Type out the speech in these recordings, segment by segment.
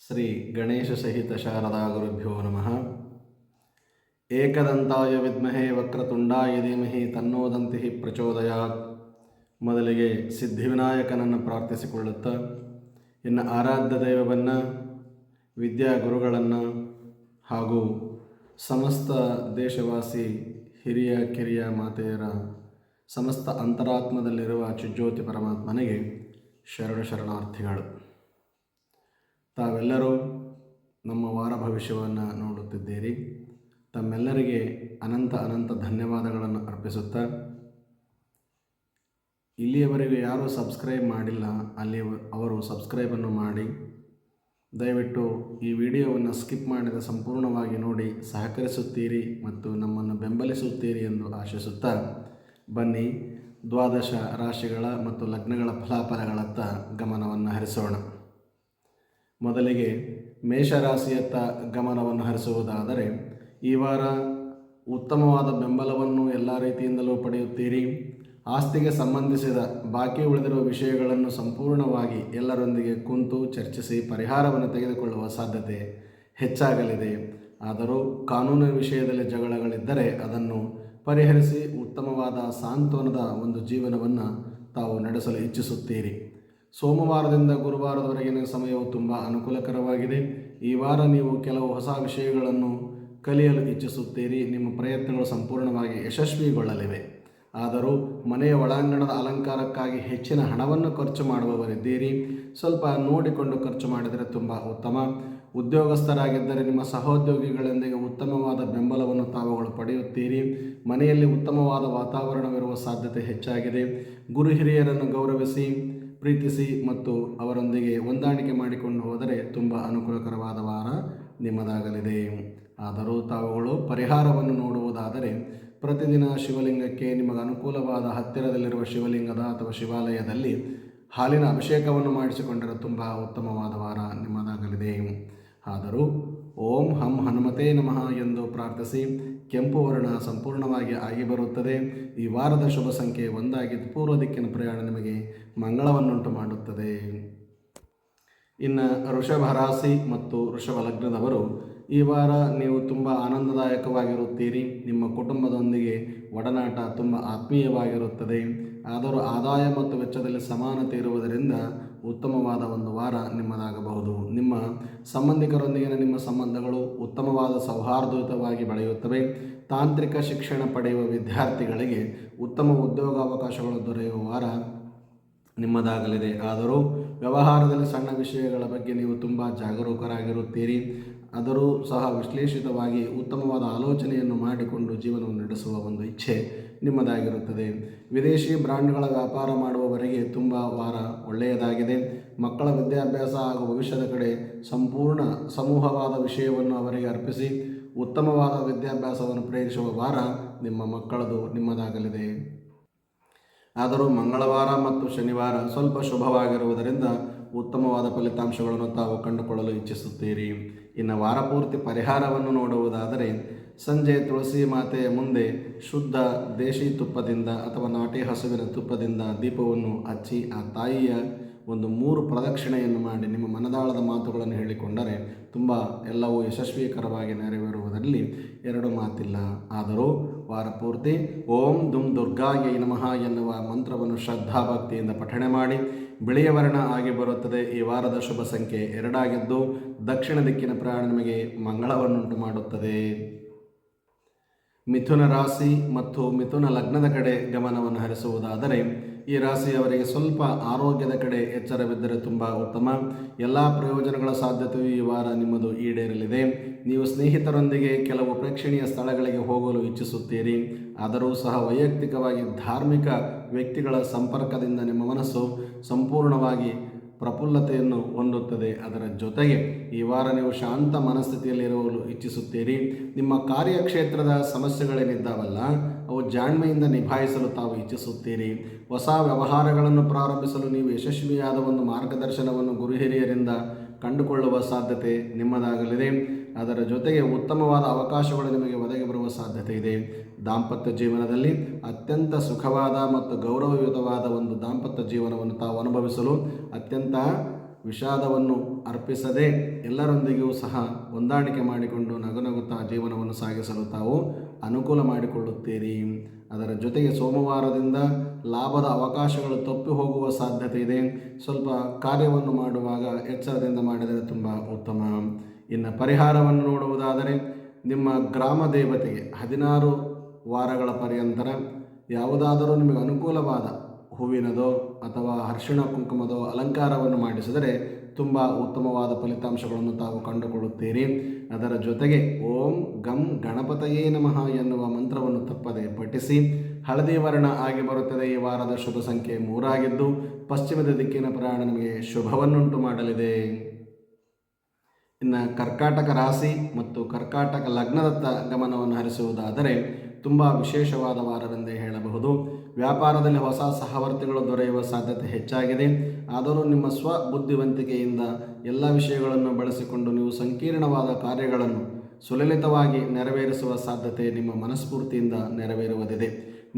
ಶ್ರೀ ಗಣೇಶ ಸಹಿತ ಶಾರದಾ ಗುರುಭ್ಯೋ ನಮಃ. ಏಕದಂತಾಯ ವಿದ್ಮಹೇ ವಕ್ರತುಂಡಾಯ ಧೀಮಹಿ ತನ್ನೋದಂತಿ ಪ್ರಚೋದಯಾತ್. ಮೊದಲಿಗೆ ಸಿದ್ಧಿವಿನಾಯಕನನ್ನು ಪ್ರಾರ್ಥಿಸಿಕೊಳ್ಳುತ್ತಾ ಇನ್ನು ಆರಾಧ್ಯ ದೈವವನ್ನು, ವಿದ್ಯಾಗುರುಗಳನ್ನು ಹಾಗೂ ಸಮಸ್ತ ದೇಶವಾಸಿ ಹಿರಿಯ ಕಿರಿಯ ಮಾತೆಯರ ಸಮಸ್ತ ಅಂತರಾತ್ಮದಲ್ಲಿರುವ ಚಿಜ್ಯೋತಿ ಪರಮಾತ್ಮನಿಗೆ ಶರಣಾರ್ಥಿಗಳು. ತಾವೆಲ್ಲರೂ ನಮ್ಮ ವಾರ ಭವಿಷ್ಯವನ್ನು ನೋಡುತ್ತಿದ್ದೀರಿ. ತಮ್ಮೆಲ್ಲರಿಗೆ ಅನಂತ ಧನ್ಯವಾದಗಳನ್ನು ಅರ್ಪಿಸುತ್ತಾ, ಇಲ್ಲಿಯವರೆಗೆ ಯಾರೂ ಸಬ್ಸ್ಕ್ರೈಬ್ ಮಾಡಿಲ್ಲ ಅಲ್ಲಿ ಅವರು ಸಬ್ಸ್ಕ್ರೈಬನ್ನು ಮಾಡಿ, ದಯವಿಟ್ಟು ಈ ವಿಡಿಯೋವನ್ನು ಸ್ಕಿಪ್ ಮಾಡಿದ ಸಂಪೂರ್ಣವಾಗಿ ನೋಡಿ ಸಹಕರಿಸುತ್ತೀರಿ ಮತ್ತು ನಮ್ಮನ್ನು ಬೆಂಬಲಿಸುತ್ತೀರಿ ಎಂದು ಆಶಿಸುತ್ತಾ, ಬನ್ನಿ ದ್ವಾದಶ ರಾಶಿಗಳ ಮತ್ತು ಲಗ್ನಗಳ ಫಲಾಫಲಗಳತ್ತ ಗಮನವನ್ನು ಹರಿಸೋಣ. ಮೊದಲಿಗೆ ಮೇಷರಾಶಿಯತ್ತ ಗಮನವನ್ನು ಹರಿಸುವುದಾದರೆ, ಈ ವಾರ ಉತ್ತಮವಾದ ಬೆಂಬಲವನ್ನು ಎಲ್ಲ ರೀತಿಯಿಂದಲೂ ಪಡೆಯುತ್ತೀರಿ. ಆಸ್ತಿಗೆ ಸಂಬಂಧಿಸಿದ ಬಾಕಿ ಉಳಿದಿರುವ ವಿಷಯಗಳನ್ನು ಸಂಪೂರ್ಣವಾಗಿ ಎಲ್ಲರೊಂದಿಗೆ ಕುಂತು ಚರ್ಚಿಸಿ ಪರಿಹಾರವನ್ನು ತೆಗೆದುಕೊಳ್ಳುವ ಸಾಧ್ಯತೆ ಹೆಚ್ಚಾಗಲಿದೆ. ಆದರೂ ಕಾನೂನಿನ ವಿಷಯದಲ್ಲಿ ಜಗಳಗಳಿದ್ದರೆ ಅದನ್ನು ಪರಿಹರಿಸಿ ಉತ್ತಮವಾದ ಸಾಂತ್ವನದ ಒಂದು ಜೀವನವನ್ನು ತಾವು ನಡೆಸಲು ಇಚ್ಛಿಸುತ್ತೀರಿ. ಸೋಮವಾರದಿಂದ ಗುರುವಾರದವರೆಗಿನ ಸಮಯವು ತುಂಬ ಅನುಕೂಲಕರವಾಗಿದೆ. ಈ ವಾರ ನೀವು ಕೆಲವು ಹೊಸ ವಿಷಯಗಳನ್ನು ಕಲಿಯಲು ಇಚ್ಛಿಸುತ್ತೀರಿ. ನಿಮ್ಮ ಪ್ರಯತ್ನಗಳು ಸಂಪೂರ್ಣವಾಗಿ ಯಶಸ್ವಿಗೊಳ್ಳಲಿವೆ. ಆದರೂ ಮನೆಯ ಒಳಾಂಗಣದ ಅಲಂಕಾರಕ್ಕಾಗಿ ಹೆಚ್ಚಿನ ಹಣವನ್ನು ಖರ್ಚು ಮಾಡುವವರಿದ್ದೀರಿ. ಸ್ವಲ್ಪ ನೋಡಿಕೊಂಡು ಖರ್ಚು ಮಾಡಿದರೆ ತುಂಬ ಉತ್ತಮ. ಉದ್ಯೋಗಸ್ಥರಾಗಿದ್ದರೆ ನಿಮ್ಮ ಸಹೋದ್ಯೋಗಿಗಳೊಂದಿಗೆ ಉತ್ತಮವಾದ ಬೆಂಬಲವನ್ನು ತಾವುಗಳು ಪಡೆಯುತ್ತೀರಿ. ಮನೆಯಲ್ಲಿ ಉತ್ತಮವಾದ ವಾತಾವರಣವಿರುವ ಸಾಧ್ಯತೆ ಹೆಚ್ಚಾಗಿದೆ. ಗುರು ಹಿರಿಯರನ್ನು ಗೌರವಿಸಿ, ಪ್ರೀತಿಸಿ ಮತ್ತು ಅವರೊಂದಿಗೆ ಹೊಂದಾಣಿಕೆ ಮಾಡಿಕೊಂಡು ಹೋದರೆ ತುಂಬ ಅನುಕೂಲಕರವಾದ ವಾರ ನಿಮ್ಮದಾಗಲಿದೆ. ಆದರೂ ತಾವುಗಳು ಪರಿಹಾರವನ್ನು ನೋಡುವುದಾದರೆ, ಪ್ರತಿದಿನ ಶಿವಲಿಂಗಕ್ಕೆ ನಿಮಗೆ ಅನುಕೂಲವಾದ ಹತ್ತಿರದಲ್ಲಿರುವ ಶಿವಲಿಂಗದ ಅಥವಾ ಶಿವಾಲಯದಲ್ಲಿ ಹಾಲಿನ ಅಭಿಷೇಕವನ್ನು ಮಾಡಿಸಿಕೊಂಡರೆ ತುಂಬ ಉತ್ತಮವಾದ ವಾರ ನಿಮ್ಮದಾಗಲಿದೆ. ಆದರೂ ಓಂ ಹಂ ಹನುಮತೇ ನಮಃ ಎಂದು ಪ್ರಾರ್ಥಿಸಿ. ಕೆಂಪು ವರ್ಣ ಸಂಪೂರ್ಣವಾಗಿ ಆಗಿ ಬರುತ್ತದೆ. ಈ ವಾರದ ಶುಭ ಸಂಖ್ಯೆ 1 ಆಗಿದ್ದು ಪೂರ್ವ ದಿಕ್ಕಿನ ಪ್ರಯಾಣ ನಿಮಗೆ ಮಂಗಳವನ್ನುಂಟು ಮಾಡುತ್ತದೆ. ಇನ್ನು ವೃಷಭ ರಾಶಿ ಮತ್ತು ವೃಷಭ ಲಗ್ನದವರು, ಈ ವಾರ ನೀವು ತುಂಬ ಆನಂದದಾಯಕವಾಗಿರುತ್ತೀರಿ. ನಿಮ್ಮ ಕುಟುಂಬದೊಂದಿಗೆ ಒಡನಾಟ ತುಂಬ ಆತ್ಮೀಯವಾಗಿರುತ್ತದೆ. ಆದರೂ ಆದಾಯ ಮತ್ತು ವೆಚ್ಚದಲ್ಲಿ ಸಮಾನತೆ ಇರುವುದರಿಂದ ಉತ್ತಮವಾದ ಒಂದು ವಾರ ನಿಮ್ಮದಾಗಬಹುದು. ನಿಮ್ಮ ಸಂಬಂಧಿಕರೊಂದಿಗಿನ ನಿಮ್ಮ ಸಂಬಂಧಗಳು ಉತ್ತಮವಾದ ಸೌಹಾರ್ದಯುತವಾಗಿ ಬೆಳೆಯುತ್ತವೆ. ತಾಂತ್ರಿಕ ಶಿಕ್ಷಣ ಪಡೆಯುವ ವಿದ್ಯಾರ್ಥಿಗಳಿಗೆ ಉತ್ತಮ ಉದ್ಯೋಗಾವಕಾಶಗಳು ದೊರೆಯುವ ವಾರ ನಿಮ್ಮದಾಗಲಿದೆ. ಆದರೂ ವ್ಯವಹಾರದಲ್ಲಿ ಸಣ್ಣ ವಿಷಯಗಳ ಬಗ್ಗೆ ನೀವು ತುಂಬ ಜಾಗರೂಕರಾಗಿರುತ್ತೀರಿ. ಆದರೂ ಸಹ ವಿಶ್ಲೇಷಿತವಾಗಿ ಉತ್ತಮವಾದ ಆಲೋಚನೆಯನ್ನು ಮಾಡಿಕೊಂಡು ಜೀವನವನ್ನು ನಡೆಸುವ ಒಂದು ಇಚ್ಛೆ ನಿಮ್ಮದಾಗಿರುತ್ತದೆ. ವಿದೇಶಿ ಬ್ರ್ಯಾಂಡ್ಗಳ ವ್ಯಾಪಾರ ಮಾಡುವವರಿಗೆ ತುಂಬ ವಾರ ಒಳ್ಳೆಯದಾಗಿದೆ. ಮಕ್ಕಳ ವಿದ್ಯಾಭ್ಯಾಸ ಹಾಗೂ ಭವಿಷ್ಯದ ಕಡೆ ಸಂಪೂರ್ಣ ಸಮೂಹವಾದ ವಿಷಯವನ್ನು ಅವರಿಗೆ ಅರ್ಪಿಸಿ ಉತ್ತಮವಾದ ವಿದ್ಯಾಭ್ಯಾಸವನ್ನು ಪ್ರೇರಿಸುವ ವಾರ ನಿಮ್ಮ ಮಕ್ಕಳದು ನಿಮ್ಮದಾಗಲಿದೆ. ಆದರೂ ಮಂಗಳವಾರ ಮತ್ತು ಶನಿವಾರ ಸ್ವಲ್ಪ ಶುಭವಾಗಿರುವುದರಿಂದ ಉತ್ತಮವಾದ ಫಲಿತಾಂಶಗಳನ್ನು ತಾವು ಕಂಡುಕೊಳ್ಳಲು ಇಚ್ಛಿಸುತ್ತೀರಿ. ಇನ್ನು ವಾರ ಪೂರ್ತಿ ಪರಿಹಾರವನ್ನು ನೋಡುವುದಾದರೆ, ಸಂಜೆ ತುಳಸಿ ಮಾತೆಯ ಮುಂದೆ ಶುದ್ಧ ದೇಶಿ ತುಪ್ಪದಿಂದ ಅಥವಾ ನಾಟಿ ಹಸುವಿನ ತುಪ್ಪದಿಂದ ದೀಪವನ್ನು ಹಚ್ಚಿ ಆ ತಾಯಿಯ ಒಂದು 3 ಪ್ರದಕ್ಷಿಣೆಯನ್ನು ಮಾಡಿ ನಿಮ್ಮ ಮನದಾಳದ ಮಾತುಗಳನ್ನು ಹೇಳಿಕೊಂಡರೆ ತುಂಬ ಎಲ್ಲವೂ ಯಶಸ್ವಿಕರವಾಗಿ ನೆರವೇರುವುದರಲ್ಲಿ 2 ಮಾತಿಲ್ಲ. ಆದರೂ ವಾರ ಪೂರ್ತಿ ಓಂ ದುಂ ದುರ್ಗಾಯೈ ನಮಃ ಎನ್ನುವ ಮಂತ್ರವನ್ನು ಶ್ರದ್ಧಾಭಕ್ತಿಯಿಂದ ಪಠಣೆ ಮಾಡಿ. ಬಿಳಿಯ ವರ್ಣ ಆಗಿ ಬರುತ್ತದೆ. ಈ ವಾರದ ಶುಭ ಸಂಖ್ಯೆ 2 ಆಗಿದ್ದು ದಕ್ಷಿಣ ದಿಕ್ಕಿನ ಪ್ರಯಾಣ ನಿಮಗೆ ಮಂಗಳವನ್ನುಂಟು ಮಾಡುತ್ತದೆ. ಮಿಥುನ ರಾಶಿ ಮತ್ತು ಮಿಥುನ ಲಗ್ನದ ಕಡೆ ಗಮನವನ್ನು ಹರಿಸುವುದಾದರೆ, ಈ ರಾಶಿಯವರಿಗೆ ಸ್ವಲ್ಪ ಆರೋಗ್ಯದ ಕಡೆ ಎಚ್ಚರವಿದ್ದರೆ ತುಂಬ ಉತ್ತಮ. ಎಲ್ಲ ಪ್ರಯೋಜನಗಳ ಸಾಧ್ಯತೆಯು ಈ ವಾರ ನಿಮ್ಮದು ಈಡೇರಲಿದೆ. ನೀವು ಸ್ನೇಹಿತರೊಂದಿಗೆ ಕೆಲವು ಪ್ರೇಕ್ಷಣೀಯ ಸ್ಥಳಗಳಿಗೆ ಹೋಗಲು ಇಚ್ಛಿಸುತ್ತೀರಿ. ಆದರೂ ಸಹ ವೈಯಕ್ತಿಕವಾಗಿ ಧಾರ್ಮಿಕ ವ್ಯಕ್ತಿಗಳ ಸಂಪರ್ಕದಿಂದ ನಿಮ್ಮ ಮನಸ್ಸು ಸಂಪೂರ್ಣವಾಗಿ ಪ್ರಫುಲ್ಲತೆಯನ್ನು ಹೊಂದುತ್ತದೆ. ಅದರ ಜೊತೆಗೆ ಈ ವಾರ ನೀವು ಶಾಂತ ಮನಸ್ಥಿತಿಯಲ್ಲಿರಲು ಇಚ್ಛಿಸುತ್ತೀರಿ. ನಿಮ್ಮ ಕಾರ್ಯಕ್ಷೇತ್ರದ ಸಮಸ್ಯೆಗಳೇನಿದ್ದಾವಲ್ಲ, ಅವು ಜಾಣ್ಮೆಯಿಂದ ನಿಭಾಯಿಸಲು ತಾವು ಇಚ್ಛಿಸುತ್ತೀರಿ. ಹೊಸ ವ್ಯವಹಾರಗಳನ್ನು ಪ್ರಾರಂಭಿಸಲು ನೀವು ಯಶಸ್ವಿಯಾದ ಒಂದು ಮಾರ್ಗದರ್ಶನವನ್ನು ಗುರು ಹಿರಿಯರಿಂದ ಕಂಡುಕೊಳ್ಳುವ ಸಾಧ್ಯತೆ ನಿಮ್ಮದಾಗಲಿದೆ. ಅದರ ಜೊತೆಗೆ ಉತ್ತಮವಾದ ಅವಕಾಶಗಳು ನಿಮಗೆ ಒದಗಿ ಬರುವ ಸಾಧ್ಯತೆ ಇದೆ. ದಾಂಪತ್ಯ ಜೀವನದಲ್ಲಿ ಅತ್ಯಂತ ಸುಖವಾದ ಮತ್ತು ಗೌರವಯುತವಾದ ಒಂದು ದಾಂಪತ್ಯ ಜೀವನವನ್ನು ತಾವು ಅನುಭವಿಸಲು ಅತ್ಯಂತ ವಿಷಾದವನ್ನು ಅರ್ಪಿಸದೆ ಎಲ್ಲರೊಂದಿಗೂ ಸಹ ಹೊಂದಾಣಿಕೆ ಮಾಡಿಕೊಂಡು ನಗುನಗುತ್ತಾ ಜೀವನವನ್ನು ಸಾಗಿಸಲು ತಾವು ಅನುಕೂಲ ಮಾಡಿಕೊಳ್ಳುತ್ತೀರಿ. ಅದರ ಜೊತೆಗೆ ಸೋಮವಾರದಿಂದ ಲಾಭದ ಅವಕಾಶಗಳು ತಪ್ಪಿ ಹೋಗುವ ಸಾಧ್ಯತೆ ಇದೆ. ಸ್ವಲ್ಪ ಕಾರ್ಯವನ್ನು ಮಾಡುವಾಗ ಎಚ್ಚರದಿಂದ ಮಾಡಿದರೆ ತುಂಬ ಉತ್ತಮ. ಇನ್ನು ಪರಿಹಾರವನ್ನು ನೋಡುವುದಾದರೆ ನಿಮ್ಮ ಗ್ರಾಮ ದೇವತೆಗೆ 16 ವಾರಗಳ ಪರ್ಯಂತರ ಯಾವುದಾದರೂ ನಿಮಗೆ ಅನುಕೂಲವಾದ ಹೂವಿನದೋ ಅಥವಾ ಅರಿಶಿಣ ಕುಂಕುಮದೋ ಅಲಂಕಾರವನ್ನು ಮಾಡಿಸಿದರೆ ತುಂಬ ಉತ್ತಮವಾದ ಫಲಿತಾಂಶಗಳನ್ನು ತಾವು ಕಂಡುಕೊಳ್ಳುತ್ತೀರಿ. ಅದರ ಜೊತೆಗೆ ಓಂ ಗಂ ಗಣಪತಯೇ ನಮಃ ಎನ್ನುವ ಮಂತ್ರವನ್ನು ತಪ್ಪದೆ ಪಠಿಸಿ. ಹಳದಿ ವರ್ಣ ಆಗಿ ಬರುತ್ತದೆ. ಈ ವಾರದ ಶುಭ ಸಂಖ್ಯೆ 3 ಆಗಿದ್ದು ಪಶ್ಚಿಮದ ದಿಕ್ಕಿನ ಪ್ರಯಾಣ ನಿಮಗೆ ಶುಭವನ್ನುಂಟು ಮಾಡಲಿದೆ. ಇನ್ನು ಕರ್ಕಾಟಕ ರಾಶಿ ಮತ್ತು ಕರ್ಕಾಟಕ ಲಗ್ನದತ್ತ ಗಮನವನ್ನು ಹರಿಸುವುದಾದರೆ ತುಂಬ ವಿಶೇಷವಾದ ವಾರವೆಂದೇ ಹೇಳಬಹುದು. ವ್ಯಾಪಾರದಲ್ಲಿ ಹೊಸ ಸಹವರ್ತಿಗಳು ದೊರೆಯುವ ಸಾಧ್ಯತೆ ಹೆಚ್ಚಾಗಿದೆ. ಆದರೂ ನಿಮ್ಮ ಸ್ವಬುದ್ಧಿವಂತಿಕೆಯಿಂದ ಎಲ್ಲ ವಿಷಯಗಳನ್ನು ಬಳಸಿಕೊಂಡು ನೀವು ಸಂಕೀರ್ಣವಾದ ಕಾರ್ಯಗಳನ್ನು ಸುಲಲಿತವಾಗಿ ನೆರವೇರಿಸುವ ಸಾಧ್ಯತೆ ನಿಮ್ಮ ಮನಸ್ಫೂರ್ತಿಯಿಂದ ನೆರವೇರುವುದಿದೆ.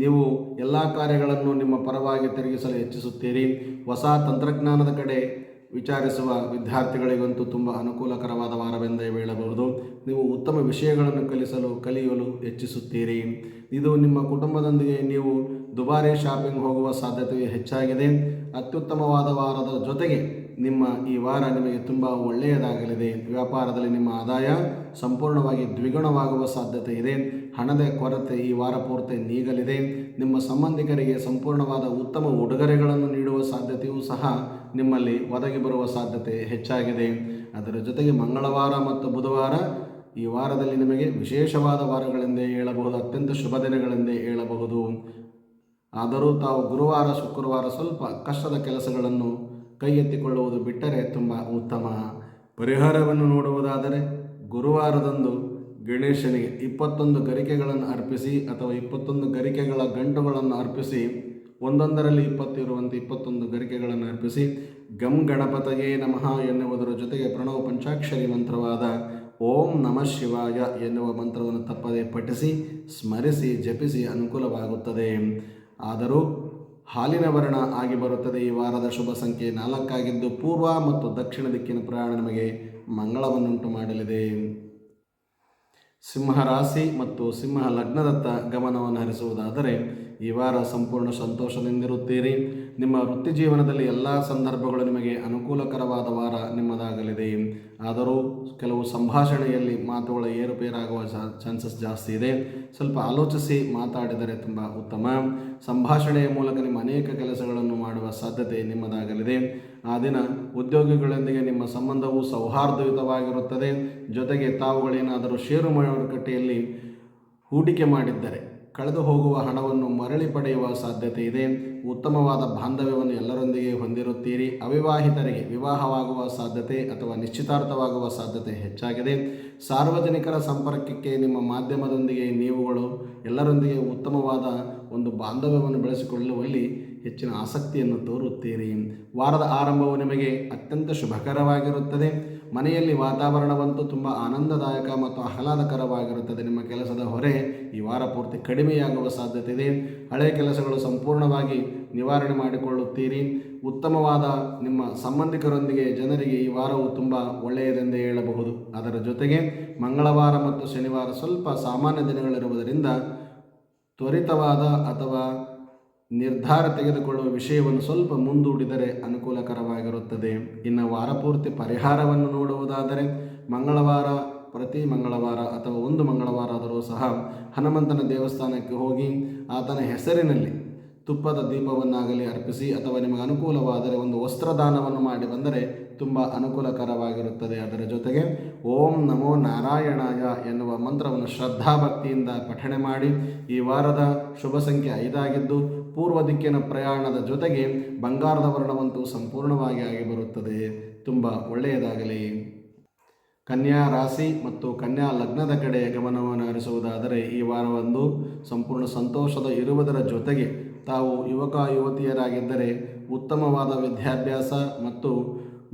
ನೀವು ಎಲ್ಲ ಕಾರ್ಯಗಳನ್ನು ನಿಮ್ಮ ಪರವಾಗಿ ತಿರುಗಿಸಲು ಹೆಚ್ಚಿಸುತ್ತೀರಿ. ಹೊಸ ತಂತ್ರಜ್ಞಾನದ ಕಡೆ ವಿಚಾರಿಸುವ ವಿದ್ಯಾರ್ಥಿಗಳಿಗಂತೂ ತುಂಬ ಅನುಕೂಲಕರವಾದ ವಾರವೆಂದೇ ಹೇಳಬಹುದು. ನೀವು ಉತ್ತಮ ವಿಷಯಗಳನ್ನು ಕಲಿಯಲು ಹೆಚ್ಚಿಸುತ್ತೀರಿ. ಇದು ನಿಮ್ಮ ಕುಟುಂಬದೊಂದಿಗೆ ನೀವು ದುಬಾರಿ ಶಾಪಿಂಗ್ ಹೋಗುವ ಸಾಧ್ಯತೆಯು ಹೆಚ್ಚಾಗಿದೆ. ಅತ್ಯುತ್ತಮವಾದ ವಾರದ ಜೊತೆಗೆ ನಿಮ್ಮ ಈ ವಾರ ನಿಮಗೆ ತುಂಬ ಒಳ್ಳೆಯದಾಗಲಿದೆ. ವ್ಯಾಪಾರದಲ್ಲಿ ನಿಮ್ಮ ಆದಾಯ ಸಂಪೂರ್ಣವಾಗಿ ದ್ವಿಗುಣವಾಗುವ ಸಾಧ್ಯತೆ ಇದೆ. ಹಣದ ಕೊರತೆ ಈ ವಾರ ಪೂರ್ತಿ ನೀಗಲಿದೆ. ನಿಮ್ಮ ಸಂಬಂಧಿಕರಿಗೆ ಸಂಪೂರ್ಣವಾದ ಉತ್ತಮ ಉಡುಗೊರೆಗಳನ್ನು ನೀಡುವ ಸಾಧ್ಯತೆಯೂ ಸಹ ನಿಮ್ಮಲ್ಲಿ ಒದಗಿ ಬರುವ ಸಾಧ್ಯತೆ ಹೆಚ್ಚಾಗಿದೆ. ಅದರ ಜೊತೆಗೆ ಮಂಗಳವಾರ ಮತ್ತು ಬುಧವಾರ ಈ ವಾರದಲ್ಲಿ ನಿಮಗೆ ವಿಶೇಷವಾದ ವಾರಗಳೆಂದೇ ಹೇಳಬಹುದು. ಅತ್ಯಂತ ಶುಭ ದಿನಗಳೆಂದೇ ಹೇಳಬಹುದು. ಆದರೂ ತಾವು ಗುರುವಾರ ಶುಕ್ರವಾರ ಸ್ವಲ್ಪ ಕಷ್ಟದ ಕೆಲಸಗಳನ್ನು ಕೈ ಎತ್ತಿಕೊಳ್ಳುವುದು ಬಿಟ್ಟರೆ ತುಂಬ ಉತ್ತಮ. ಪರಿಹಾರವನ್ನು ನೋಡುವುದಾದರೆ ಗುರುವಾರದಂದು ಗಣೇಶನಿಗೆ 21 ಗರಿಕೆಗಳನ್ನು ಅರ್ಪಿಸಿ ಅಥವಾ 21 ಗರಿಕೆಗಳ ಗಂಟುಗಳನ್ನು ಅರ್ಪಿಸಿ ಒಂದೊಂದರಲ್ಲಿ 20 ಇರುವಂತೆ 21 ಗರಿಕೆಗಳನ್ನು ಅರ್ಪಿಸಿ ಗಂ ಗಣಪತಯೇ ನಮಃ ಎನ್ನುವುದರ ಜೊತೆಗೆ ಪ್ರಣವ ಪಂಚಾಕ್ಷರಿ ಮಂತ್ರವಾದ ಓಂ ನಮಃ ಶಿವಾಯ ಎನ್ನುವ ಮಂತ್ರವನ್ನು ತಪ್ಪದೆ ಪಠಿಸಿ ಸ್ಮರಿಸಿ ಜಪಿಸಿ ಅನುಕೂಲವಾಗುತ್ತದೆ. ಆದರೂ ಹಾಲಿನ ವರ್ಣ ಆಗಿ ಬರುತ್ತದೆ. ಈ ವಾರದ ಶುಭ ಸಂಖ್ಯೆ 4 ಆಗಿದ್ದು ಪೂರ್ವ ಮತ್ತು ದಕ್ಷಿಣ ದಿಕ್ಕಿನ ಪ್ರಯಾಣ ನಮಗೆ ಮಂಗಳವನ್ನುಂಟು ಮಾಡಲಿದೆ. ಸಿಂಹ ರಾಶಿ ಮತ್ತು ಸಿಂಹ ಲಗ್ನದತ್ತ ಗಮನವನ್ನು ಹರಿಸುವುದಾದರೆ ಈ ವಾರ ಸಂಪೂರ್ಣ ಸಂತೋಷದಿಂದಿರುತ್ತೀರಿ. ನಿಮ್ಮ ವೃತ್ತಿ ಜೀವನದಲ್ಲಿ ಎಲ್ಲ ಸಂದರ್ಭಗಳು ನಿಮಗೆ ಅನುಕೂಲಕರವಾದ ವಾರ ನಿಮ್ಮದಾಗಲಿದೆ. ಆದರೂ ಕೆಲವು ಸಂಭಾಷಣೆಯಲ್ಲಿ ಮಾತುಗಳ ಏರುಪೇರಾಗುವ ಚಾನ್ಸಸ್ ಜಾಸ್ತಿ ಇದೆ. ಸ್ವಲ್ಪ ಆಲೋಚಿಸಿ ಮಾತಾಡಿದರೆ ತುಂಬ ಉತ್ತಮ. ಸಂಭಾಷಣೆಯ ಮೂಲಕ ನಿಮ್ಮ ಅನೇಕ ಕೆಲಸಗಳನ್ನು ಮಾಡುವ ಸಾಧ್ಯತೆ ನಿಮ್ಮದಾಗಲಿದೆ. ಆ ದಿನ ಉದ್ಯೋಗಿಗಳೊಂದಿಗೆ ನಿಮ್ಮ ಸಂಬಂಧವು ಸೌಹಾರ್ದಯುತವಾಗಿರುತ್ತದೆ. ಜೊತೆಗೆ ತಾವುಗಳೇನಾದರೂ ಷೇರು ಮಾರುಕಟ್ಟೆಯಲ್ಲಿ ಹೂಡಿಕೆ ಮಾಡಿದ್ದರೆ ಕಳೆದು ಹೋಗುವ ಹಣವನ್ನು ಮರಳಿ ಪಡೆಯುವ ಸಾಧ್ಯತೆ ಇದೆ. ಉತ್ತಮವಾದ ಬಾಂಧವ್ಯವನ್ನು ಎಲ್ಲರೊಂದಿಗೆ ಹೊಂದಿರುತ್ತೀರಿ. ಅವಿವಾಹಿತರಿಗೆ ವಿವಾಹವಾಗುವ ಸಾಧ್ಯತೆ ಅಥವಾ ನಿಶ್ಚಿತಾರ್ಥವಾಗುವ ಸಾಧ್ಯತೆ ಹೆಚ್ಚಾಗಿದೆ. ಸಾರ್ವಜನಿಕರ ಸಂಪರ್ಕಕ್ಕೆ ನಿಮ್ಮ ಮಾಧ್ಯಮದೊಂದಿಗೆ ನೀವುಗಳು ಎಲ್ಲರೊಂದಿಗೆ ಉತ್ತಮವಾದ ಒಂದು ಬಾಂಧವ್ಯವನ್ನು ಬೆಳೆಸಿಕೊಳ್ಳುವಲ್ಲಿ ಹೆಚ್ಚಿನ ಆಸಕ್ತಿಯನ್ನು ತೋರುತ್ತೀರಿ. ವಾರದ ಆರಂಭವು ನಿಮಗೆ ಅತ್ಯಂತ ಶುಭಕರವಾಗಿರುತ್ತದೆ. ಮನೆಯಲ್ಲಿ ವಾತಾವರಣವಂತೂ ತುಂಬ ಆನಂದದಾಯಕ ಮತ್ತು ಆಹ್ಲಾದಕರವಾಗಿರುತ್ತದೆ. ನಿಮ್ಮ ಕೆಲಸದ ಹೊರೆ ಈ ವಾರ ಪೂರ್ತಿ ಕಡಿಮೆಯಾಗುವ ಸಾಧ್ಯತೆ ಇದೆ. ಹಳೆಯ ಕೆಲಸಗಳು ಸಂಪೂರ್ಣವಾಗಿ ನಿವಾರಣೆ ಮಾಡಿಕೊಳ್ಳುತ್ತೀರಿ. ಉತ್ತಮವಾದ ನಿಮ್ಮ ಸಂಬಂಧಿಕರೊಂದಿಗೆ ಜನರಿಗೆ ಈ ವಾರವು ತುಂಬ ಒಳ್ಳೆಯದೆಂದೇ ಹೇಳಬಹುದು. ಅದರ ಜೊತೆಗೆ ಮಂಗಳವಾರ ಮತ್ತು ಶನಿವಾರ ಸ್ವಲ್ಪ ಸಾಮಾನ್ಯ ದಿನಗಳಿರುವುದರಿಂದ ತ್ವರಿತವಾದ ಅಥವಾ ನಿರ್ಧಾರ ತೆಗೆದುಕೊಳ್ಳುವ ವಿಷಯವನ್ನು ಸ್ವಲ್ಪ ಮುಂದೂಡಿದರೆ ಅನುಕೂಲಕರವಾಗಿರುತ್ತದೆ. ಇನ್ನು ವಾರಪೂರ್ತಿ ಪರಿಹಾರವನ್ನು ನೋಡುವುದಾದರೆ ಪ್ರತಿ ಮಂಗಳವಾರ ಅಥವಾ ಒಂದು ಮಂಗಳವಾರ ಆದರೂ ಸಹ ಹನುಮಂತನ ದೇವಸ್ಥಾನಕ್ಕೆ ಹೋಗಿ ಆತನ ಹೆಸರಿನಲ್ಲಿ ತುಪ್ಪದ ದೀಪವನ್ನಾಗಲಿ ಅರ್ಪಿಸಿ ಅಥವಾ ನಿಮಗೆ ಅನುಕೂಲವಾದರೆ ಒಂದು ವಸ್ತ್ರದಾನವನ್ನು ಮಾಡಿ ಬಂದರೆ ತುಂಬ ಅನುಕೂಲಕರವಾಗಿರುತ್ತದೆ. ಅದರ ಜೊತೆಗೆ ಓಂ ನಮೋ ನಾರಾಯಣಾಯ ಎನ್ನುವ ಮಂತ್ರವನ್ನು ಶ್ರದ್ಧಾಭಕ್ತಿಯಿಂದ ಪಠಣೆ ಮಾಡಿ. ಈ ವಾರದ ಶುಭ ಸಂಖ್ಯೆ 5 ಆಗಿದ್ದು ಪೂರ್ವ ದಿಕ್ಕಿನ ಪ್ರಯಾಣದ ಜೊತೆಗೆ ಬಂಗಾರದ ವರ್ಣವಂತೂ ಸಂಪೂರ್ಣವಾಗಿ ಆಗಿ ಬರುತ್ತದೆ. ತುಂಬ ಒಳ್ಳೆಯದಾಗಲಿ. ಕನ್ಯಾ ರಾಶಿ ಮತ್ತು ಕನ್ಯಾ ಲಗ್ನದ ಕಡೆ ಗಮನವನ್ನು ಹರಿಸುವುದಾದರೆ ಈ ವಾರವಂದು ಸಂಪೂರ್ಣ ಸಂತೋಷದ ಇರುವುದರ ಜೊತೆಗೆ ತಾವು ಯುವಕ ಯುವತಿಯರಾಗಿದ್ದರೆ ಉತ್ತಮವಾದ ವಿದ್ಯಾಭ್ಯಾಸ ಮತ್ತು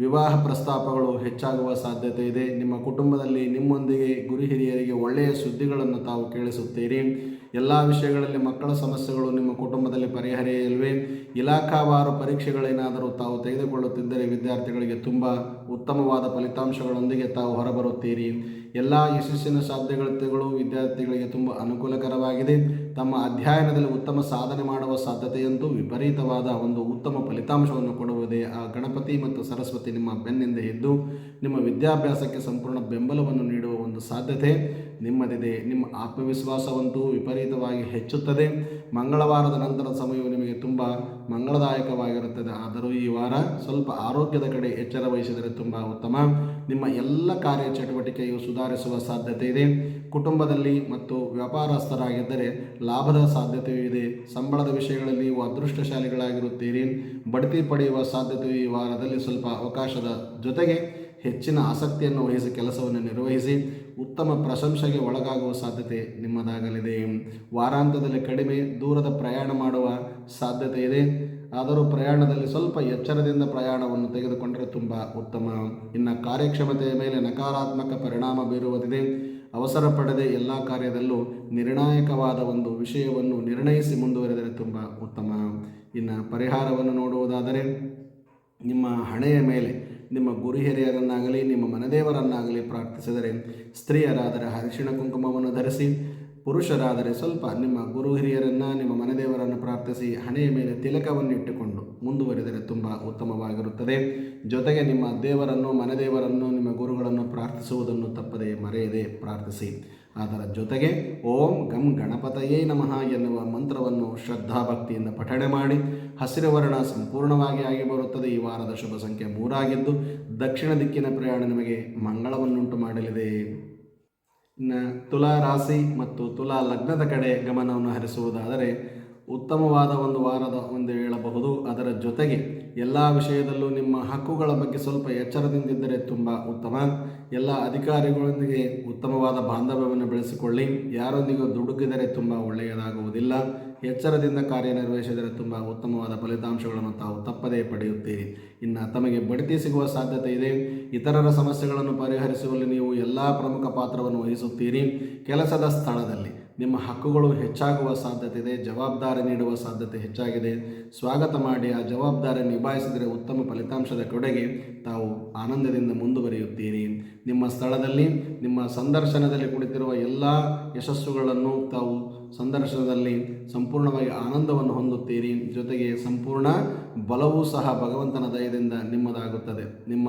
ವಿವಾಹ ಪ್ರಸ್ತಾಪಗಳು ಹೆಚ್ಚಾಗುವ ಸಾಧ್ಯತೆ ಇದೆ. ನಿಮ್ಮ ಕುಟುಂಬದಲ್ಲಿ ನಿಮ್ಮೊಂದಿಗೆ ಗುರು ಹಿರಿಯರಿಗೆ ಒಳ್ಳೆಯ ಸುದ್ದಿಗಳನ್ನು ತಾವು ಕೇಳಿಸುತ್ತೀರಿ. ಎಲ್ಲ ವಿಷಯಗಳಲ್ಲಿ ಮಕ್ಕಳ ಸಮಸ್ಯೆಗಳು ನಿಮ್ಮ ಕುಟುಂಬದಲ್ಲಿ ಪರಿಹರಿಯಲ್ವೇ? ಇಲಾಖಾವಾರು ಪರೀಕ್ಷೆಗಳೇನಾದರೂ ತಾವು ತೆಗೆದುಕೊಳ್ಳುತ್ತಿದ್ದರೆ ವಿದ್ಯಾರ್ಥಿಗಳಿಗೆ ತುಂಬ ಉತ್ತಮವಾದ ಫಲಿತಾಂಶಗಳೊಂದಿಗೆ ತಾವು ಹೊರಬರುತ್ತೀರಿ. ಎಲ್ಲ ಯಶಸ್ಸಿನ ಸಾಧ್ಯತೆಗಳು ವಿದ್ಯಾರ್ಥಿಗಳಿಗೆ ತುಂಬ ಅನುಕೂಲಕರವಾಗಿದೆ. ತಮ್ಮ ಅಧ್ಯಯನದಲ್ಲಿ ಉತ್ತಮ ಸಾಧನೆ ಮಾಡುವ ಸಾಧ್ಯತೆಯಂತೂ ವಿಪರೀತವಾದ ಒಂದು ಉತ್ತಮ ಫಲಿತಾಂಶವನ್ನು ಕೊಡುವುದೇ. ಆ ಗಣಪತಿ ಮತ್ತು ಸರಸ್ವತಿ ನಿಮ್ಮ ಬೆನ್ನಿಂದ ಇದ್ದು ನಿಮ್ಮ ವಿದ್ಯಾಭ್ಯಾಸಕ್ಕೆ ಸಂಪೂರ್ಣ ಬೆಂಬಲವನ್ನು ನೀಡುವ ಒಂದು ಸಾಧ್ಯತೆ ನಿಮ್ಮದಿದೆ. ನಿಮ್ಮ ಆತ್ಮವಿಶ್ವಾಸವಂತೂ ವಿಪರೀತವಾಗಿ ಹೆಚ್ಚುತ್ತದೆ. ಮಂಗಳವಾರದ ನಂತರದ ಸಮಯವು ನಿಮಗೆ ತುಂಬ ಮಂಗಳದಾಯಕವಾಗಿರುತ್ತದೆ. ಆದರೂ ಈ ವಾರ ಸ್ವಲ್ಪ ಆರೋಗ್ಯದ ಕಡೆ ಎಚ್ಚರ ವಹಿಸಿದರೆ ತುಂಬ ಉತ್ತಮ. ನಿಮ್ಮ ಎಲ್ಲ ಕಾರ್ಯಚಟುವಟಿಕೆಯು ಸುಧಾರಿಸುವ ಸಾಧ್ಯತೆ ಇದೆ. ಕುಟುಂಬದಲ್ಲಿ ಮತ್ತು ವ್ಯಾಪಾರಸ್ಥರಾಗಿದ್ದರೆ ಲಾಭದ ಸಾಧ್ಯತೆಯೂ ಇದೆ. ಸಂಬಳದ ವಿಷಯಗಳಲ್ಲಿ ನೀವು ಅದೃಷ್ಟಶಾಲಿಗಳಾಗಿರುತ್ತೀರಿ. ಬಡ್ತಿ ಪಡೆಯುವ ಸಾಧ್ಯತೆಯು ಈ ವಾರದಲ್ಲಿ ಸ್ವಲ್ಪ ಅವಕಾಶದ ಜೊತೆಗೆ ಹೆಚ್ಚಿನ ಆಸಕ್ತಿಯನ್ನು ವಹಿಸಿ ಕೆಲಸವನ್ನು ನಿರ್ವಹಿಸಿ ಉತ್ತಮ ಪ್ರಶಂಸೆಗೆ ಒಳಗಾಗುವ ಸಾಧ್ಯತೆ ನಿಮ್ಮದಾಗಲಿದೆ. ವಾರಾಂತ್ಯದಲ್ಲಿ ಕಡಿಮೆ ದೂರದ ಪ್ರಯಾಣ ಮಾಡುವ ಸಾಧ್ಯತೆ ಇದೆ. ಆದರೂ ಪ್ರಯಾಣದಲ್ಲಿ ಸ್ವಲ್ಪ ಎಚ್ಚರದಿಂದ ಪ್ರಯಾಣವನ್ನು ತೆಗೆದುಕೊಂಡರೆ ತುಂಬ ಉತ್ತಮ. ಇನ್ನು ಕಾರ್ಯಕ್ಷಮತೆಯ ಮೇಲೆ ನಕಾರಾತ್ಮಕ ಪರಿಣಾಮ ಬೀರುವುದಿದೆ. ಅವಸರ ಪಡೆದೇ ಎಲ್ಲ ಕಾರ್ಯದಲ್ಲೂ ನಿರ್ಣಾಯಕವಾದ ಒಂದು ವಿಷಯವನ್ನು ನಿರ್ಣಯಿಸಿ ಮುಂದುವರೆದರೆ ತುಂಬ ಉತ್ತಮ. ಇನ್ನು ಪರಿಹಾರವನ್ನು ನೋಡುವುದಾದರೆ ನಿಮ್ಮ ಹಣೆಯ ಮೇಲೆ ನಿಮ್ಮ ಗುರು ಹಿರಿಯರನ್ನಾಗಲಿ ನಿಮ್ಮ ಮನೆದೇವರನ್ನಾಗಲಿ ಪ್ರಾರ್ಥಿಸಿದರೆ, ಸ್ತ್ರೀಯರಾದರೆ ಅರಿಶಿಣ ಕುಂಕುಮವನ್ನು ಧರಿಸಿ, ಪುರುಷರಾದರೆ ಸ್ವಲ್ಪ ನಿಮ್ಮ ಗುರು ಹಿರಿಯರನ್ನು ನಿಮ್ಮ ಮನೆದೇವರನ್ನು ಪ್ರಾರ್ಥಿಸಿ ಹಣೆಯ ಮೇಲೆ ತಿಲಕವನ್ನು ಇಟ್ಟುಕೊಂಡು ಮುಂದುವರಿದರೆ ತುಂಬ ಉತ್ತಮವಾಗಿರುತ್ತದೆ. ಜೊತೆಗೆ ನಿಮ್ಮ ದೇವರನ್ನು ಮನೆದೇವರನ್ನು ನಿಮ್ಮ ಗುರುಗಳನ್ನು ಪ್ರಾರ್ಥಿಸುವುದನ್ನು ತಪ್ಪದೆ ಮರೆಯದೆ ಪ್ರಾರ್ಥಿಸಿ. ಅದರ ಜೊತೆಗೆ ಓಂ ಗಂ ಗಣಪತಯೇ ನಮಃ ಎನ್ನುವ ಮಂತ್ರವನ್ನು ಶ್ರದ್ಧಾಭಕ್ತಿಯಿಂದ ಪಠಣೆ ಮಾಡಿ. ಹಸಿರು ವರ್ಣ ಸಂಪೂರ್ಣವಾಗಿ ಆಗಿ ಬರುತ್ತದೆ. ಈ ವಾರದ ಶುಭ ಸಂಖ್ಯೆ 3 ಆಗಿದ್ದು ದಕ್ಷಿಣ ದಿಕ್ಕಿನ ಪ್ರಯಾಣ ನಿಮಗೆ ಮಂಗಳವನ್ನುಂಟು ಮಾಡಲಿದೆ. ಇನ್ನು ತುಲಾ ರಾಶಿ ಮತ್ತು ತುಲಾ ಲಗ್ನದ ಕಡೆ ಗಮನವನ್ನು ಹರಿಸುವುದಾದರೆ ಉತ್ತಮವಾದ ಒಂದು ವಾರದ ಒಂದು ಹೇಳಬಹುದು. ಅದರ ಜೊತೆಗೆ ಎಲ್ಲ ವಿಷಯದಲ್ಲೂ ನಿಮ್ಮ ಹಕ್ಕುಗಳ ಬಗ್ಗೆ ಸ್ವಲ್ಪ ಎಚ್ಚರದಿಂದಿದ್ದರೆ ತುಂಬ ಉತ್ತಮ. ಎಲ್ಲ ಅಧಿಕಾರಿಗಳೊಂದಿಗೆ ಉತ್ತಮವಾದ ಬಾಂಧವ್ಯವನ್ನು ಬೆಳೆಸಿಕೊಳ್ಳಿ. ಯಾರೊಂದಿಗೂ ದುಡುಕಿದರೆ ತುಂಬ ಒಳ್ಳೆಯದಾಗುವುದಿಲ್ಲ. ಎಚ್ಚರದಿಂದ ಕಾರ್ಯನಿರ್ವಹಿಸಿದರೆ ತುಂಬ ಉತ್ತಮವಾದ ಫಲಿತಾಂಶಗಳನ್ನು ತಾವು ತಪ್ಪದೇ ಪಡೆಯುತ್ತೀರಿ. ಇನ್ನು ತಮಗೆ ಬಡ್ತಿ ಸಿಗುವ ಸಾಧ್ಯತೆ ಇದೆ. ಇತರರ ಸಮಸ್ಯೆಗಳನ್ನು ಪರಿಹರಿಸುವಲ್ಲಿ ನೀವು ಎಲ್ಲ ಪ್ರಮುಖ ಪಾತ್ರವನ್ನು ವಹಿಸುತ್ತೀರಿ. ಕೆಲಸದ ಸ್ಥಳದಲ್ಲಿ ನಿಮ್ಮ ಹಕ್ಕುಗಳು ಹೆಚ್ಚಾಗುವ ಸಾಧ್ಯತೆ ಇದೆ. ಜವಾಬ್ದಾರಿ ನೀಡುವ ಸಾಧ್ಯತೆ ಹೆಚ್ಚಾಗಿದೆ. ಸ್ವಾಗತ ಮಾಡಿ ಆ ಜವಾಬ್ದಾರಿ ನಿಭಾಯಿಸಿದರೆ ಉತ್ತಮ ಫಲಿತಾಂಶದ ಕಡೆಗೆ ತಾವು ಆನಂದದಿಂದ ಮುಂದುವರಿಯುತ್ತೀರಿ. ನಿಮ್ಮ ಸ್ಥಳದಲ್ಲಿ ನಿಮ್ಮ ಸಂದರ್ಶನದಲ್ಲಿ ಕುಳಿತಿರುವ ಎಲ್ಲ ಯಶಸ್ಸುಗಳನ್ನು ತಾವು ಸಂದರ್ಶನದಲ್ಲಿ ಸಂಪೂರ್ಣವಾಗಿ ಆನಂದವನ್ನು ಹೊಂದುತ್ತೀರಿ. ಜೊತೆಗೆ ಸಂಪೂರ್ಣ ಬಲವೂ ಸಹ ಭಗವಂತನ ದಯದಿಂದ ನಿಮ್ಮದಾಗುತ್ತದೆ. ನಿಮ್ಮ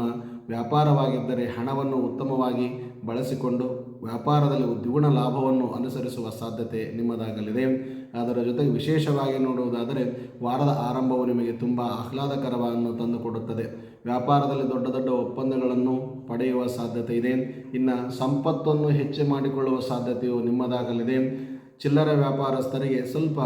ವ್ಯಾಪಾರವಾಗಿದ್ದರೆ ಹಣವನ್ನು ಉತ್ತಮವಾಗಿ ಬಳಸಿಕೊಂಡು ವ್ಯಾಪಾರದಲ್ಲಿ ದ್ವಿಗುಣ ಲಾಭವನ್ನು ಅನುಸರಿಸುವ ಸಾಧ್ಯತೆ ನಿಮ್ಮದಾಗಲಿದೆ. ಅದರ ಜೊತೆಗೆ ವಿಶೇಷವಾಗಿ ನೋಡುವುದಾದರೆ ವಾರದ ಆರಂಭವು ನಿಮಗೆ ತುಂಬ ಆಹ್ಲಾದಕರವನ್ನು ತಂದುಕೊಡುತ್ತದೆ. ವ್ಯಾಪಾರದಲ್ಲಿ ದೊಡ್ಡ ದೊಡ್ಡ ಒಪ್ಪಂದಗಳನ್ನು ಪಡೆಯುವ ಸಾಧ್ಯತೆ ಇದೆ. ಇನ್ನು ಸಂಪತ್ತನ್ನು ಹೆಚ್ಚು ಮಾಡಿಕೊಳ್ಳುವ ಸಾಧ್ಯತೆಯು ನಿಮ್ಮದಾಗಲಿದೆ. ಚಿಲ್ಲರೆ ವ್ಯಾಪಾರಸ್ಥರಿಗೆ ಸ್ವಲ್ಪ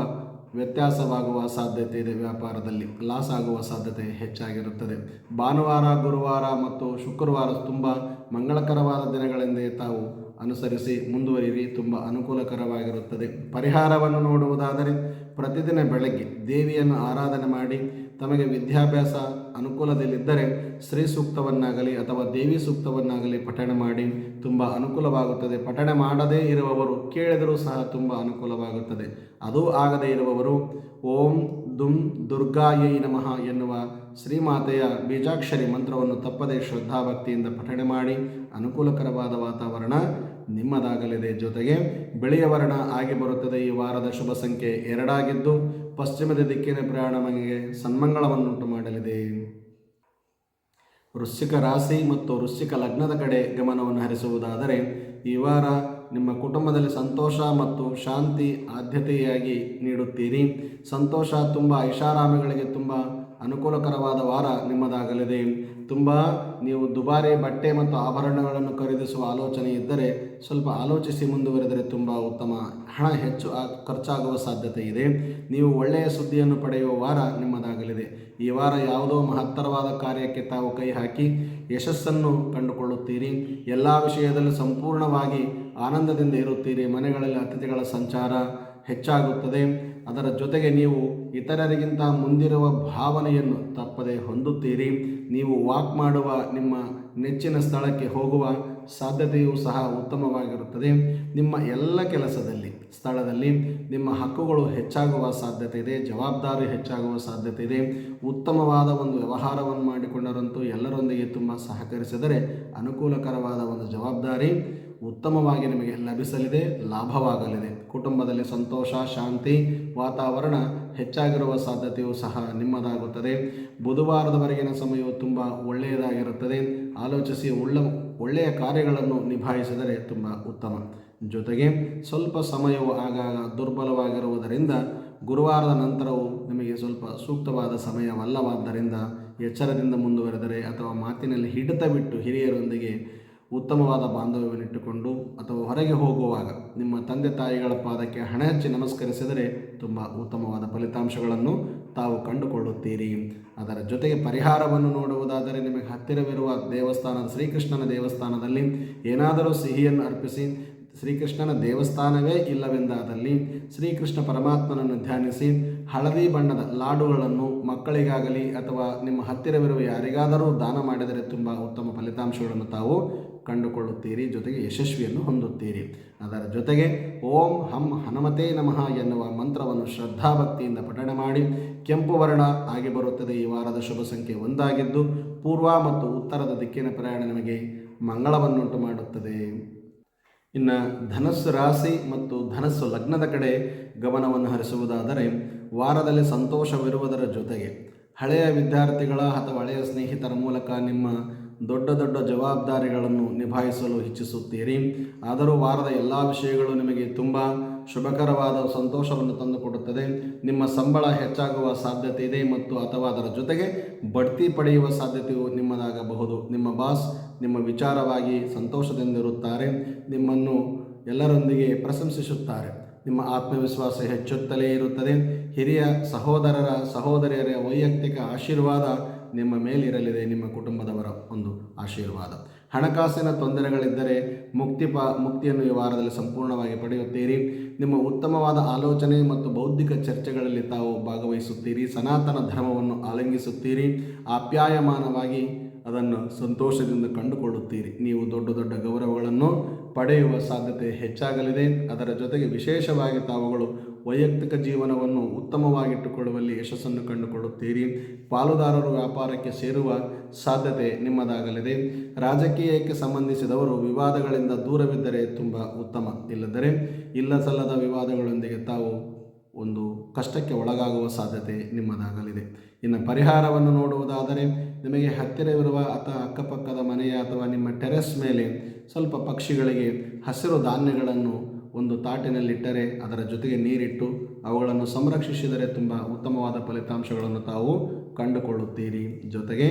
ವ್ಯತ್ಯಾಸವಾಗುವ ಸಾಧ್ಯತೆ ಇದೆ. ವ್ಯಾಪಾರದಲ್ಲಿ ಲಾಸ್ ಆಗುವ ಸಾಧ್ಯತೆ ಹೆಚ್ಚಾಗಿರುತ್ತದೆ. ಭಾನುವಾರ, ಗುರುವಾರ ಮತ್ತು ಶುಕ್ರವಾರ ತುಂಬ ಮಂಗಳಕರವಾದ ದಿನಗಳೆಂದೇ ತಾವು ಅನುಸರಿಸಿ ಮುಂದುವರಿಯಿರಿ. ತುಂಬ ಅನುಕೂಲಕರವಾಗಿರುತ್ತದೆ. ಪರಿಹಾರವನ್ನು ನೋಡುವುದಾದರೆ ಪ್ರತಿದಿನ ಬೆಳಗ್ಗೆ ದೇವಿಯನ್ನು ಆರಾಧನೆ ಮಾಡಿ. ತಮಗೆ ವಿದ್ಯಾಭ್ಯಾಸ ಅನುಕೂಲದಲ್ಲಿದ್ದರೆ ಶ್ರೀ ಸೂಕ್ತವನ್ನಾಗಲಿ ಅಥವಾ ದೇವಿ ಸೂಕ್ತವನ್ನಾಗಲಿ ಪಠಣೆ ಮಾಡಿ ತುಂಬ ಅನುಕೂಲವಾಗುತ್ತದೆ. ಪಠಣೆ ಮಾಡದೇ ಇರುವವರು ಕೇಳಿದರೂ ಸಹ ತುಂಬ ಅನುಕೂಲವಾಗುತ್ತದೆ. ಅದೂ ಆಗದೇ ಇರುವವರು ಓಂ ದುಂ ದುರ್ಗಾಯೈ ನಮಃ ಎನ್ನುವ ಶ್ರೀಮಾತೆಯ ಬೀಜಾಕ್ಷರಿ ಮಂತ್ರವನ್ನು ತಪ್ಪದೇ ಶ್ರದ್ಧಾಭಕ್ತಿಯಿಂದ ಪಠಣೆ ಮಾಡಿ. ಅನುಕೂಲಕರವಾದ ವಾತಾವರಣ ನಿಮ್ಮದಾಗಲಿದೆ. ಜೊತೆಗೆ ಬಿಳಿಯ ವರ್ಣ ಆಗಿ ಬರುತ್ತದೆ. ಈ ವಾರದ ಶುಭ ಸಂಖ್ಯೆ 2 ಆಗಿದ್ದು ಪಶ್ಚಿಮದ ದಿಕ್ಕಿನ ಪ್ರಯಾಣ ನಮಗೆ ಸನ್ಮಂಗಳವನ್ನುಂಟು ಮಾಡಲಿದೆ. ವೃಶ್ಚಿಕ ರಾಶಿ ಮತ್ತು ವೃಶ್ಚಿಕ ಲಗ್ನದ ಕಡೆ ಗಮನವನ್ನು ಹರಿಸುವುದಾದರೆ ಈ ವಾರ ನಿಮ್ಮ ಕುಟುಂಬದಲ್ಲಿ ಸಂತೋಷ ಮತ್ತು ಶಾಂತಿ ಆದ್ಯತೆಯಾಗಿ ನೀಡುತ್ತೀರಿ. ಸಂತೋಷ ತುಂಬ ಐಷಾರಾಮಿಗಳಿಗೆ ತುಂಬ ಅನುಕೂಲಕರವಾದ ವಾರ ನಿಮ್ಮದಾಗಲಿದೆ. ತುಂಬ ನೀವು ದುಬಾರಿ ಬಟ್ಟೆ ಮತ್ತು ಆಭರಣಗಳನ್ನು ಖರೀದಿಸುವ ಆಲೋಚನೆ ಇದ್ದರೆ ಸ್ವಲ್ಪ ಆಲೋಚಿಸಿ ಮುಂದುವರೆದರೆ ತುಂಬ ಉತ್ತಮ. ಹಣ ಹೆಚ್ಚು ಖರ್ಚಾಗುವ ಸಾಧ್ಯತೆ ಇದೆ. ನೀವು ಒಳ್ಳೆಯ ಸುದ್ದಿಯನ್ನು ಪಡೆಯುವ ವಾರ ನಿಮ್ಮದಾಗಲಿದೆ. ಈ ವಾರ ಯಾವುದೋ ಮಹತ್ತರವಾದ ಕಾರ್ಯಕ್ಕೆ ತಾವು ಕೈ ಹಾಕಿ ಯಶಸ್ಸನ್ನು ಕಂಡುಕೊಳ್ಳುತ್ತೀರಿ. ಎಲ್ಲ ವಿಷಯದಲ್ಲೂ ಸಂಪೂರ್ಣವಾಗಿ ಆನಂದದಿಂದ ಇರುತ್ತೀರಿ. ಮನೆಗಳಲ್ಲಿ ಅತಿಥಿಗಳ ಸಂಚಾರ ಹೆಚ್ಚಾಗುತ್ತದೆ. ಅದರ ಜೊತೆಗೆ ನೀವು ಇತರರಿಗಿಂತ ಮುಂದಿರುವ ಭಾವನೆಯನ್ನು ತಪ್ಪದೆ ಹೊಂದುತ್ತೀರಿ. ನೀವು ವಾಕ್ ಮಾಡುವ ನಿಮ್ಮ ನೆಚ್ಚಿನ ಸ್ಥಳಕ್ಕೆ ಹೋಗುವ ಸಾಧ್ಯತೆಯೂ ಸಹ ಉತ್ತಮವಾಗಿರುತ್ತದೆ. ನಿಮ್ಮ ಎಲ್ಲ ಕೆಲಸದಲ್ಲಿ ಸ್ಥಳದಲ್ಲಿ ನಿಮ್ಮ ಹಕ್ಕುಗಳು ಹೆಚ್ಚಾಗುವ ಸಾಧ್ಯತೆ ಇದೆ, ಜವಾಬ್ದಾರಿ ಹೆಚ್ಚಾಗುವ ಸಾಧ್ಯತೆ ಇದೆ. ಉತ್ತಮವಾದ ಒಂದು ವ್ಯವಹಾರವನ್ನು ಮಾಡಿಕೊಂಡರಂತೂ ಎಲ್ಲರೊಂದಿಗೆ ತುಂಬ ಸಹಕರಿಸಿದರೆ ಅನುಕೂಲಕರವಾದ ಒಂದು ಜವಾಬ್ದಾರಿ ಉತ್ತಮವಾಗಿ ನಿಮಗೆ ಲಭಿಸಲಿದೆ, ಲಾಭವಾಗಲಿದೆ. ಕುಟುಂಬದಲ್ಲಿ ಸಂತೋಷ, ಶಾಂತಿ ವಾತಾವರಣ ಹೆಚ್ಚಾಗಿರುವ ಸಾಧ್ಯತೆಯೂ ಸಹ ನಿಮ್ಮದಾಗುತ್ತದೆ. ಬುಧವಾರದವರೆಗಿನ ಸಮಯವು ತುಂಬ ಒಳ್ಳೆಯದಾಗಿರುತ್ತದೆ. ಆಲೋಚಿಸಿ ಒಳ್ಳೆಯ ಕಾರ್ಯಗಳನ್ನು ನಿಭಾಯಿಸಿದರೆ ತುಂಬ ಉತ್ತಮ. ಜೊತೆಗೆ ಸ್ವಲ್ಪ ಸಮಯವು ಆಗಾಗ ದುರ್ಬಲವಾಗಿರುವುದರಿಂದ ಗುರುವಾರದ ನಂತರವೂ ನಿಮಗೆ ಸ್ವಲ್ಪ ಸೂಕ್ತವಾದ ಸಮಯವಲ್ಲವಾದ್ದರಿಂದ ಎಚ್ಚರದಿಂದ ಮುಂದುವರೆದರೆ ಅಥವಾ ಮಾತಿನಲ್ಲಿ ಹಿಡಿತ ಬಿಟ್ಟು ಹಿರಿಯರೊಂದಿಗೆ ಉತ್ತಮವಾದ ಬಾಂಧವ್ಯವನ್ನಿಟ್ಟುಕೊಂಡು ಅಥವಾ ಹೊರಗೆ ಹೋಗುವಾಗ ನಿಮ್ಮ ತಂದೆ ತಾಯಿಗಳ ಪಾದಕ್ಕೆ ಹಣ ಹಚ್ಚಿ ನಮಸ್ಕರಿಸಿದರೆ ತುಂಬ ಉತ್ತಮವಾದ ಫಲಿತಾಂಶಗಳನ್ನು ತಾವು ಕಂಡುಕೊಳ್ಳುತ್ತೀರಿ. ಅದರ ಜೊತೆಗೆ ಪರಿಹಾರವನ್ನು ನೋಡುವುದಾದರೆ ನಿಮಗೆ ಹತ್ತಿರವಿರುವ ದೇವಸ್ಥಾನದ ಶ್ರೀಕೃಷ್ಣನ ದೇವಸ್ಥಾನದಲ್ಲಿ ಏನಾದರೂ ಸಿಹಿಯನ್ನು ಅರ್ಪಿಸಿ, ಶ್ರೀಕೃಷ್ಣನ ದೇವಸ್ಥಾನವೇ ಇಲ್ಲವೆಂದಾದಲ್ಲಿ ಶ್ರೀಕೃಷ್ಣ ಪರಮಾತ್ಮನನ್ನು ಧ್ಯಾನಿಸಿ ಹಳದಿ ಬಣ್ಣದ ಲಾಡುಗಳನ್ನು ಮಕ್ಕಳಿಗಾಗಲಿ ಅಥವಾ ನಿಮ್ಮ ಹತ್ತಿರವಿರುವ ಯಾರಿಗಾದರೂ ದಾನ ಮಾಡಿದರೆ ತುಂಬ ಉತ್ತಮ ಫಲಿತಾಂಶಗಳನ್ನು ತಾವು ಕಂಡುಕೊಳ್ಳುತ್ತೀರಿ, ಜೊತೆಗೆ ಯಶಸ್ವಿಯನ್ನು ಹೊಂದುತ್ತೀರಿ. ಅದರ ಜೊತೆಗೆ ಓಂ ಹಂ ಹನುಮತೇ ನಮಃ ಎನ್ನುವ ಮಂತ್ರವನ್ನು ಶ್ರದ್ಧಾಭಕ್ತಿಯಿಂದ ಪಠಣೆ ಮಾಡಿ. ಕೆಂಪು ವರ್ಣ ಆಗಿ ಬರುತ್ತದೆ. ಈ ವಾರದ ಶುಭ ಸಂಖ್ಯೆ 1 ಆಗಿದ್ದು ಪೂರ್ವ ಮತ್ತು ಉತ್ತರದ ದಿಕ್ಕಿನ ಪ್ರಯಾಣ ನಿಮಗೆ ಮಂಗಳವನ್ನುಂಟು ಮಾಡುತ್ತದೆ. ಇನ್ನು ಧನಸ್ಸು ರಾಶಿ ಮತ್ತು ಧನಸ್ಸು ಲಗ್ನದ ಕಡೆ ಗಮನವನ್ನು ಹರಿಸುವುದಾದರೆ ವಾರದಲ್ಲಿ ಸಂತೋಷವಿರುವುದರ ಜೊತೆಗೆ ಹಳೆಯ ವಿದ್ಯಾರ್ಥಿಗಳ ಅಥವಾ ಹಳೆಯ ಸ್ನೇಹಿತರ ಮೂಲಕ ನಿಮ್ಮ ದೊಡ್ಡ ದೊಡ್ಡ ಜವಾಬ್ದಾರಿಗಳನ್ನು ನಿಭಾಯಿಸಲು ಇಚ್ಛಿಸುತ್ತೀರಿ. ಆದರೂ ವಾರದ ಎಲ್ಲ ವಿಷಯಗಳು ನಿಮಗೆ ತುಂಬ ಶುಭಕರವಾದ ಸಂತೋಷವನ್ನು ತಂದುಕೊಡುತ್ತದೆ. ನಿಮ್ಮ ಸಂಬಳ ಹೆಚ್ಚಾಗುವ ಸಾಧ್ಯತೆ ಇದೆ ಮತ್ತು ಅಥವಾ ಅದರ ಜೊತೆಗೆ ಬಡ್ತಿ ಪಡೆಯುವ ಸಾಧ್ಯತೆಯು ನಿಮ್ಮದಾಗಬಹುದು. ನಿಮ್ಮ ಬಾಸ್ ನಿಮ್ಮ ವಿಚಾರವಾಗಿ ಸಂತೋಷದಿಂದಿರುತ್ತಾರೆ, ನಿಮ್ಮನ್ನು ಎಲ್ಲರೊಂದಿಗೆ ಪ್ರಶಂಸಿಸುತ್ತಾರೆ. ನಿಮ್ಮ ಆತ್ಮವಿಶ್ವಾಸ ಹೆಚ್ಚುತ್ತಲೇ ಇರುತ್ತದೆ. ಹಿರಿಯ ಸಹೋದರಿಯರ ವೈಯಕ್ತಿಕ ಆಶೀರ್ವಾದ ನಿಮ್ಮ ಮೇಲಿರಲಿದೆ. ನಿಮ್ಮ ಕುಟುಂಬದವರ ಒಂದು ಆಶೀರ್ವಾದ. ಹಣಕಾಸಿನ ತೊಂದರೆಗಳಿದ್ದರೆ ಮುಕ್ತಿಯನ್ನು ಈ ವಾರದಲ್ಲಿ ಸಂಪೂರ್ಣವಾಗಿ ಪಡೆಯುತ್ತೀರಿ. ನಿಮ್ಮ ಉತ್ತಮವಾದ ಆಲೋಚನೆ ಮತ್ತು ಬೌದ್ಧಿಕ ಚರ್ಚೆಗಳಲ್ಲಿ ತಾವು ಭಾಗವಹಿಸುತ್ತೀರಿ. ಸನಾತನ ಧರ್ಮವನ್ನು ಆಲಿಂಗಿಸುತ್ತೀರಿ. ಆಪ್ಯಾಯಮಾನವಾಗಿ ಅದನ್ನು ಸಂತೋಷದಿಂದ ಕಂಡುಕೊಳ್ಳುತ್ತೀರಿ. ನೀವು ದೊಡ್ಡ ದೊಡ್ಡ ಗೌರವಗಳನ್ನು ಪಡೆಯುವ ಸಾಧ್ಯತೆ ಹೆಚ್ಚಾಗಲಿದೆ. ಅದರ ಜೊತೆಗೆ ವಿಶೇಷವಾಗಿ ತಾವುಗಳು ವೈಯಕ್ತಿಕ ಜೀವನವನ್ನು ಉತ್ತಮವಾಗಿಟ್ಟುಕೊಳ್ಳುವಲ್ಲಿ ಯಶಸ್ಸನ್ನು ಕಂಡುಕೊಳ್ಳುತ್ತೀರಿ. ಪಾಲುದಾರರು ವ್ಯಾಪಾರಕ್ಕೆ ಸೇರುವ ಸಾಧ್ಯತೆ ನಿಮ್ಮದಾಗಲಿದೆ. ರಾಜಕೀಯಕ್ಕೆ ಸಂಬಂಧಿಸಿದವರು ವಿವಾದಗಳಿಂದ ದೂರವಿದ್ದರೆ ತುಂಬ ಉತ್ತಮ. ಇಲ್ಲದರೆ ಇಲ್ಲಸಲ್ಲದ ವಿವಾದಗಳೊಂದಿಗೆ ತಾವು ಒಂದು ಕಷ್ಟಕ್ಕೆ ಒಳಗಾಗುವ ಸಾಧ್ಯತೆ ನಿಮ್ಮದಾಗಲಿದೆ. ಇನ್ನು ಪರಿಹಾರವನ್ನು ನೋಡುವುದಾದರೆ ನಿಮಗೆ ಹತ್ತಿರವಿರುವ ಅಥವಾ ಅಕ್ಕಪಕ್ಕದ ಮನೆಯ ಅಥವಾ ನಿಮ್ಮ ಟೆರೆಸ್ ಮೇಲೆ ಸ್ವಲ್ಪ ಪಕ್ಷಿಗಳಿಗೆ ಹಸಿರು ಧಾನ್ಯಗಳನ್ನು ಒಂದು ತಾಟಿನಲ್ಲಿಟ್ಟರೆ ಅದರ ಜೊತೆಗೆ ನೀರಿಟ್ಟು ಅವುಗಳನ್ನು ಸಂರಕ್ಷಿಸಿದರೆ ತುಂಬ ಉತ್ತಮವಾದ ಫಲಿತಾಂಶಗಳನ್ನು ತಾವು ಕಂಡುಕೊಳ್ಳುತ್ತೀರಿ. ಜೊತೆಗೆ